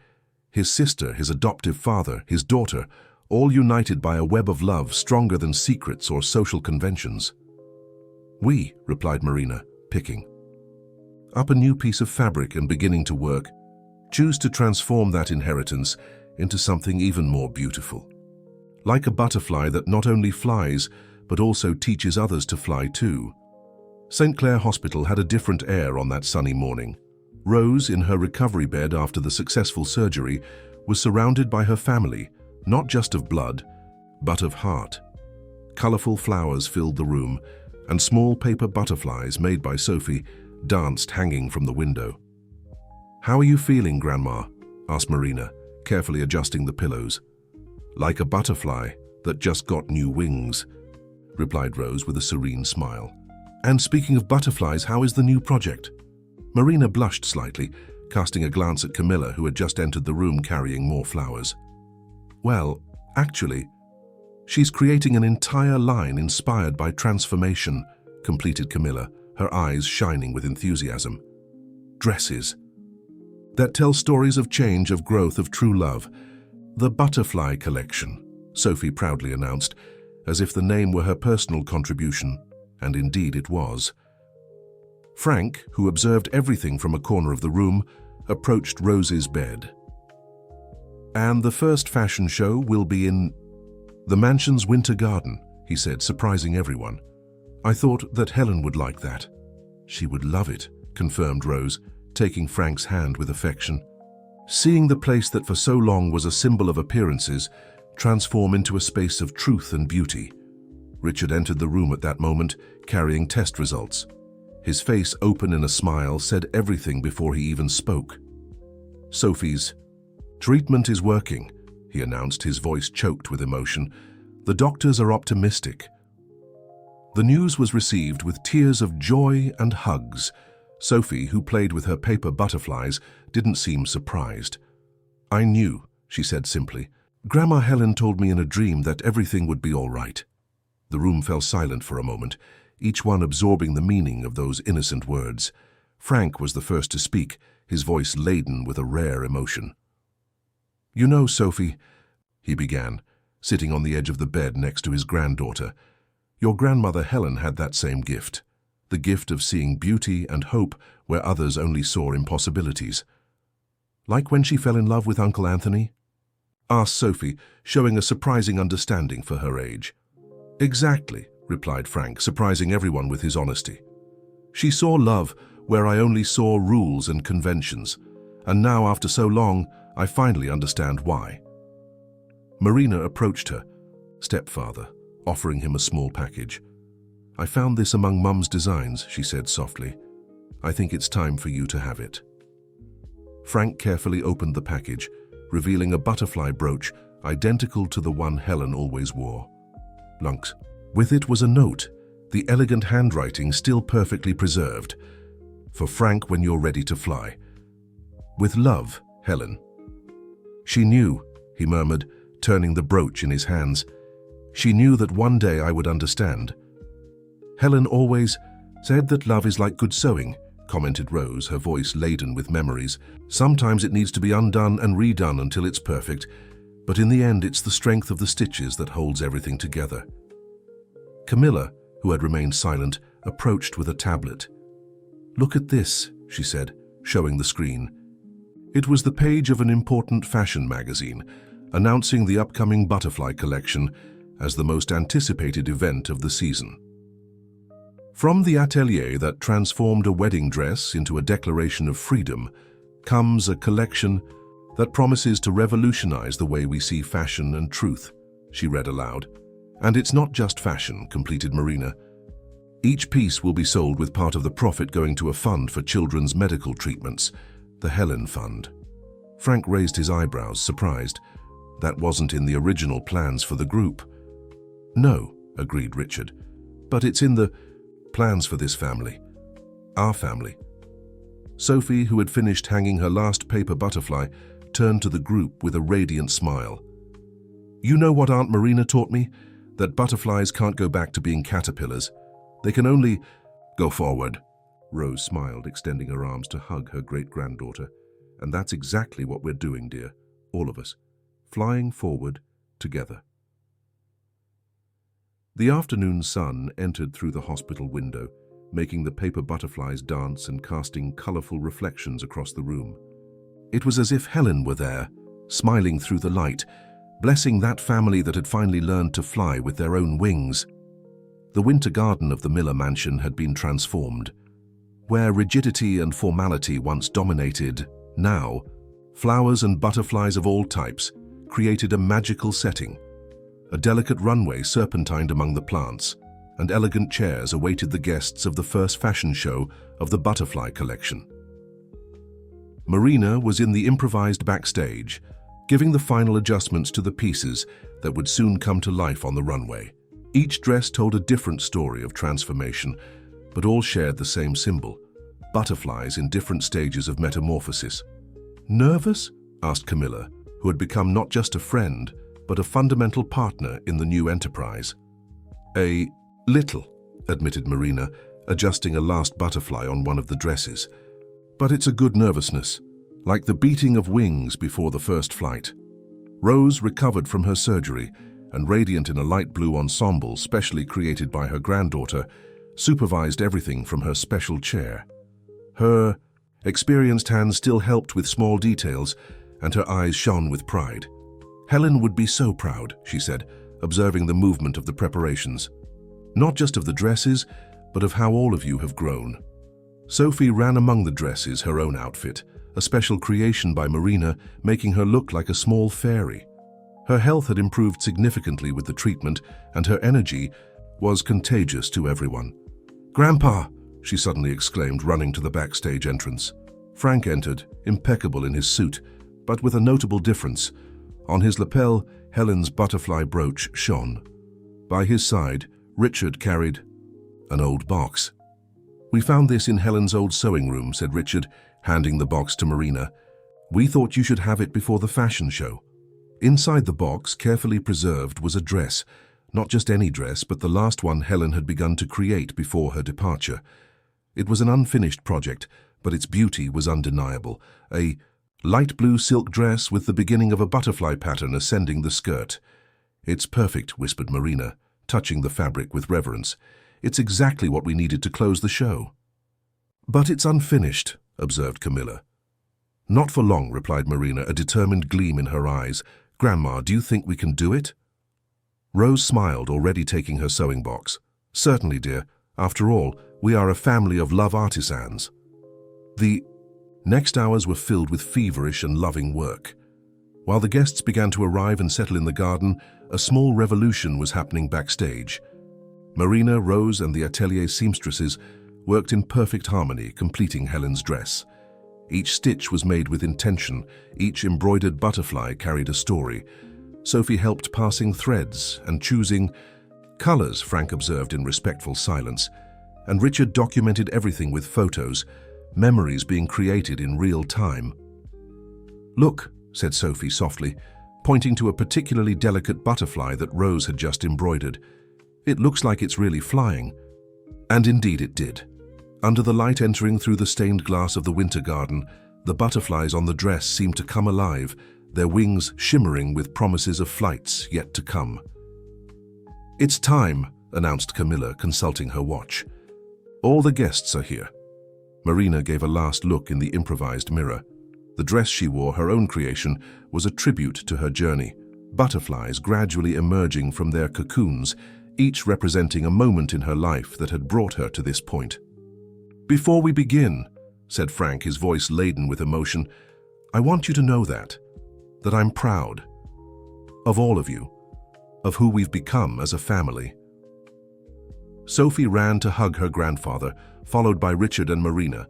His sister, his adoptive father, his daughter, all united by a web of love stronger than secrets or social conventions. "We," replied Marina, picking up a new piece of fabric and beginning to work, "choose to transform that inheritance into something even more beautiful. Like a butterfly that not only flies, but also teaches others to fly too." St. Clair Hospital had a different air on that sunny morning. Rose, in her recovery bed after the successful surgery, was surrounded by her family, not just of blood, but of heart. Colorful flowers filled the room, and small paper butterflies made by Sophie danced hanging from the window. "How are you feeling, Grandma?" asked Marina, carefully adjusting the pillows. "Like a butterfly that just got new wings," replied Rose with a serene smile. "And speaking of butterflies, how is the new project?" Marina blushed slightly, casting a glance at Camilla, who had just entered the room carrying more flowers. "Well, actually, she's creating an entire line inspired by transformation," completed Camilla, her eyes shining with enthusiasm. "Dresses that tell stories of change, of growth, of true love. The Butterfly Collection," Sophie proudly announced, as if the name were her personal contribution, and indeed it was. Frank, who observed everything from a corner of the room, approached Rose's bed. And the first fashion show will be in the mansion's winter garden, he said, surprising everyone. I thought that Helen would like that. She would love it, confirmed Rose, taking Frank's hand with affection. Seeing the place that for so long was a symbol of appearances transform into a space of truth and beauty. Richard entered the room at that moment, carrying test results. His face, open in a smile, said everything before he even spoke. Sophie's treatment is working, he announced, his voice choked with emotion. The doctors are optimistic. The news was received with tears of joy and hugs. Sophie, who played with her paper butterflies, didn't seem surprised. I knew, she said simply. Grandma Helen told me in a dream that everything would be all right. The room fell silent for a moment, each one absorbing the meaning of those innocent words. Frank was the first to speak, his voice laden with a rare emotion. You know, Sophie, he began, sitting on the edge of the bed next to his granddaughter, your grandmother Helen had that same gift, the gift of seeing beauty and hope where others only saw impossibilities. Like when she fell in love with Uncle Anthony? Asked Sophie, showing a surprising understanding for her age. Exactly, replied Frank, surprising everyone with his honesty. She saw love where I only saw rules and conventions, and now after so long, I finally understand why. Marina approached her stepfather, offering him a small package. I found this among Mum's designs, she said softly. I think it's time for you to have it. Frank carefully opened the package, revealing a butterfly brooch identical to the one Helen always wore. Lunks. With it was a note, the elegant handwriting still perfectly preserved. For Frank when you're ready to fly. With love, Helen. She knew, he murmured, turning the brooch in his hands. She knew that one day I would understand. Helen always said that love is like good sewing, commented Rose, her voice laden with memories. Sometimes it needs to be undone and redone until it's perfect, but in the end it's the strength of the stitches that holds everything together. Camilla, who had remained silent, approached with a tablet. Look at this, she said, showing the screen. It was the page of an important fashion magazine, announcing the upcoming butterfly collection as the most anticipated event of the season. From the atelier that transformed a wedding dress into a declaration of freedom comes a collection that promises to revolutionize the way we see fashion and truth, she read aloud. And it's not just fashion, completed Marina. Each piece will be sold with part of the profit going to a fund for children's medical treatments, the Helen Fund. Frank raised his eyebrows, surprised. That wasn't in the original plans for the group. No, agreed Richard, but it's in the plans for this family. Our family. Sophie, who had finished hanging her last paper butterfly, turned to the group with a radiant smile. You know what Aunt Marina taught me? That butterflies can't go back to being caterpillars. They can only go forward. Rose smiled, extending her arms to hug her great-granddaughter. And that's exactly what we're doing, dear. All of us. Flying forward together. The afternoon sun entered through the hospital window, making the paper butterflies dance and casting colorful reflections across the room. It was as if Helen were there, smiling through the light, blessing that family that had finally learned to fly with their own wings. The winter garden of the Miller mansion had been transformed. Where rigidity and formality once dominated, now, flowers and butterflies of all types created a magical setting. A delicate runway serpentined among the plants, and elegant chairs awaited the guests of the first fashion show of the butterfly collection. Marina was in the improvised backstage, giving the final adjustments to the pieces that would soon come to life on the runway. Each dress told a different story of transformation, but all shared the same symbol, butterflies in different stages of metamorphosis. Nervous? Asked Camilla, who had become not just a friend, but a fundamental partner in the new enterprise. A little, admitted Marina, adjusting a last butterfly on one of the dresses. But it's a good nervousness, like the beating of wings before the first flight. Rose recovered from her surgery and, radiant in a light blue ensemble specially created by her granddaughter, supervised everything from her special chair. Her experienced hands still helped with small details, and her eyes shone with pride. "Helen would be so proud," she said, observing the movement of the preparations. "Not just of the dresses, but of how all of you have grown." Sophie ran among the dresses, her own outfit, a special creation by Marina, making her look like a small fairy. Her health had improved significantly with the treatment, and her energy was contagious to everyone. "Grandpa!" she suddenly exclaimed, running to the backstage entrance. Frank entered, impeccable in his suit, but with a notable difference. On his lapel, Helen's butterfly brooch shone. By his side, Richard carried an old box. "We found this in Helen's old sewing room," said Richard, handing the box to Marina. "We thought you should have it before the fashion show." Inside the box, carefully preserved, was a dress. Not just any dress, but the last one Helen had begun to create before her departure. It was an unfinished project, but its beauty was undeniable. A light blue silk dress with the beginning of a butterfly pattern ascending the skirt. "It's perfect," whispered Marina, touching the fabric with reverence. "It's exactly what we needed to close the show." "But it's unfinished," observed Camilla. "Not for long," replied Marina, a determined gleam in her eyes. "Grandma, do you think we can do it?" Rose smiled, already taking her sewing box. "Certainly, dear. After all, we are a family of love artisans." The next hours were filled with feverish and loving work. While the guests began to arrive and settle in the garden, a small revolution was happening backstage. Marina, Rose, and the atelier seamstresses worked in perfect harmony, completing Helen's dress. Each stitch was made with intention, each embroidered butterfly carried a story. Sophie helped passing threads and choosing colors, Frank observed in respectful silence, and Richard documented everything with photos, memories being created in real time. "Look," said Sophie softly, pointing to a particularly delicate butterfly that Rose had just embroidered. "It looks like it's really flying." And indeed it did. Under the light entering through the stained glass of the winter garden, the butterflies on the dress seemed to come alive, their wings shimmering with promises of flights yet to come. "It's time," announced Camilla, consulting her watch. "All the guests are here." Marina gave a last look in the improvised mirror. The dress she wore, her own creation, was a tribute to her journey. Butterflies gradually emerging from their cocoons, each representing a moment in her life that had brought her to this point. "Before we begin," said Frank, his voice laden with emotion, "I want you to know that I'm proud of all of you, of who we've become as a family." Sophie ran to hug her grandfather, followed by Richard and Marina.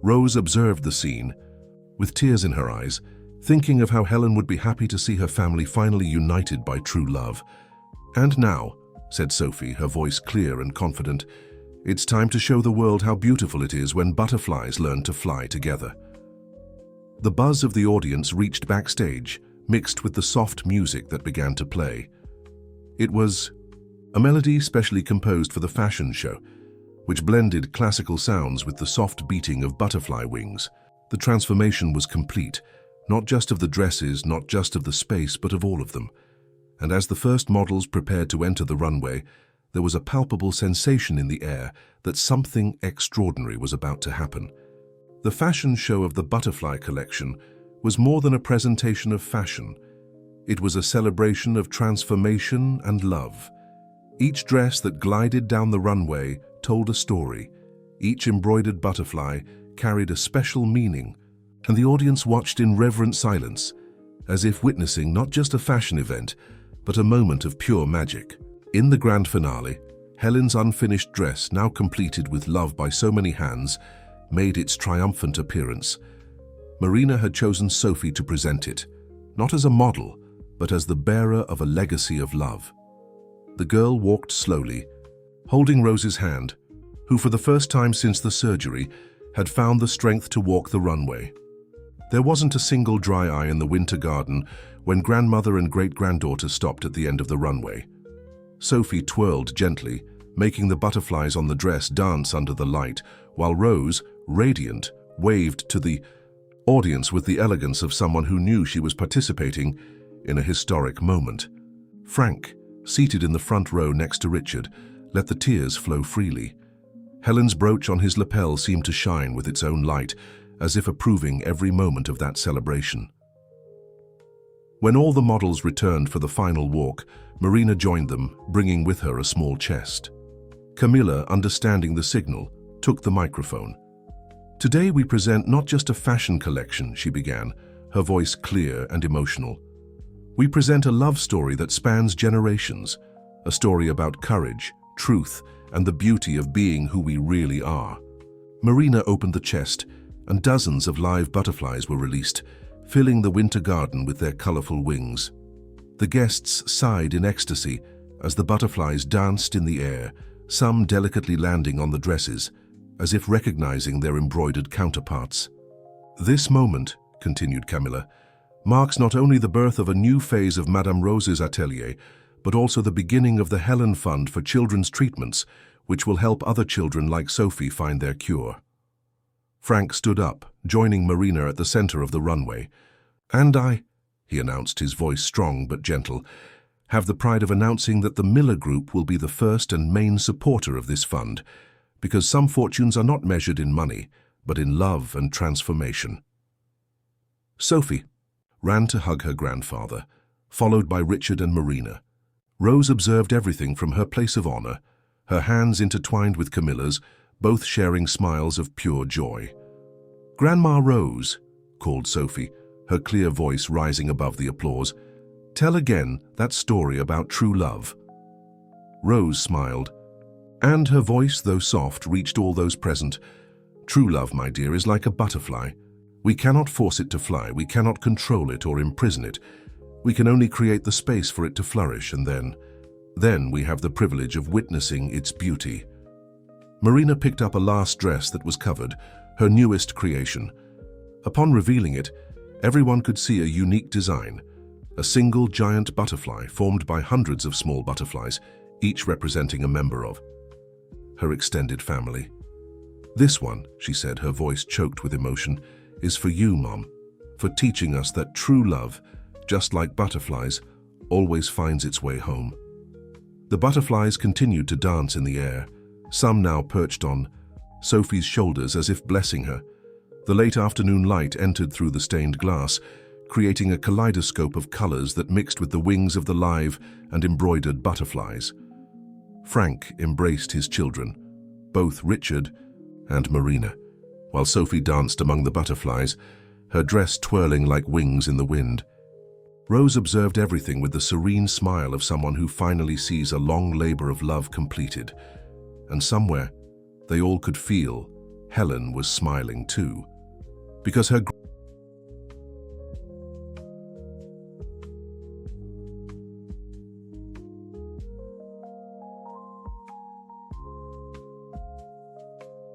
Rose observed the scene, with tears in her eyes, thinking of how Helen would be happy to see her family finally united by true love. "And now," said Sophie, her voice clear and confident, "it's time to show the world how beautiful it is when butterflies learn to fly together." The buzz of the audience reached backstage, mixed with the soft music that began to play. It was a melody specially composed for the fashion show, which blended classical sounds with the soft beating of butterfly wings. The transformation was complete, not just of the dresses, not just of the space, but of all of them. And as the first models prepared to enter the runway, there was a palpable sensation in the air that something extraordinary was about to happen. The fashion show of the Butterfly Collection was more than a presentation of fashion. It was a celebration of transformation and love. Each dress that glided down the runway told a story. Each embroidered butterfly carried a special meaning, and the audience watched in reverent silence, as if witnessing not just a fashion event, but a moment of pure magic. In the grand finale, Helen's unfinished dress, now completed with love by so many hands, made its triumphant appearance. Marina had chosen Sophie to present it, not as a model, but as the bearer of a legacy of love. The girl walked slowly, holding Rose's hand, who for the first time since the surgery had found the strength to walk the runway. There wasn't a single dry eye in the winter garden when grandmother and great-granddaughter stopped at the end of the runway. Sophie twirled gently, making the butterflies on the dress dance under the light, while Rose, radiant, waved to the audience with the elegance of someone who knew she was participating in a historic moment. Frank, seated in the front row next to Richard, let the tears flow freely. Helen's brooch on his lapel seemed to shine with its own light, as if approving every moment of that celebration. When all the models returned for the final walk, Marina joined them, bringing with her a small chest. Camilla, understanding the signal, took the microphone. "Today we present not just a fashion collection," she began, her voice clear and emotional. "We present a love story that spans generations, a story about courage, truth, and the beauty of being who we really are." Marina opened the chest, and dozens of live butterflies were released, filling the winter garden with their colorful wings. The guests sighed in ecstasy as the butterflies danced in the air, some delicately landing on the dresses, as if recognizing their embroidered counterparts. "This moment," continued Camilla, "marks not only the birth of a new phase of Madame Rose's atelier, but also the beginning of the Helen Fund for children's treatments, which will help other children like Sophie find their cure." Frank stood up, joining Marina at the center of the runway. "And I," he announced, his voice strong but gentle, "have the pride of announcing that the Miller Group will be the first and main supporter of this fund, because some fortunes are not measured in money, but in love and transformation." Sophie ran to hug her grandfather, followed by Richard and Marina. Rose observed everything from her place of honor, her hands intertwined with Camilla's, both sharing smiles of pure joy. "Grandma Rose," called Sophie, her clear voice rising above the applause, "tell again that story about true love." Rose smiled, and her voice, though soft, reached all those present. "True love, my dear, is like a butterfly. We cannot force it to fly, we cannot control it or imprison it. We can only create the space for it to flourish, and then we have the privilege of witnessing its beauty." Marina picked up a last dress that was covered, her newest creation. Upon revealing it, everyone could see a unique design, a single giant butterfly formed by hundreds of small butterflies, each representing a member of her extended family. "This one," she said, her voice choked with emotion, "is for you, Mom, for teaching us that true love, just like butterflies, always finds its way home." The butterflies continued to dance in the air, some now perched on Sophie's shoulders as if blessing her. The late afternoon light entered through the stained glass, creating a kaleidoscope of colors that mixed with the wings of the live and embroidered butterflies. Frank embraced his children, both Richard and Marina, while Sophie danced among the butterflies, her dress twirling like wings in the wind. Rose observed everything with the serene smile of someone who finally sees a long labor of love completed. And somewhere, they all could feel Helen was smiling too, because her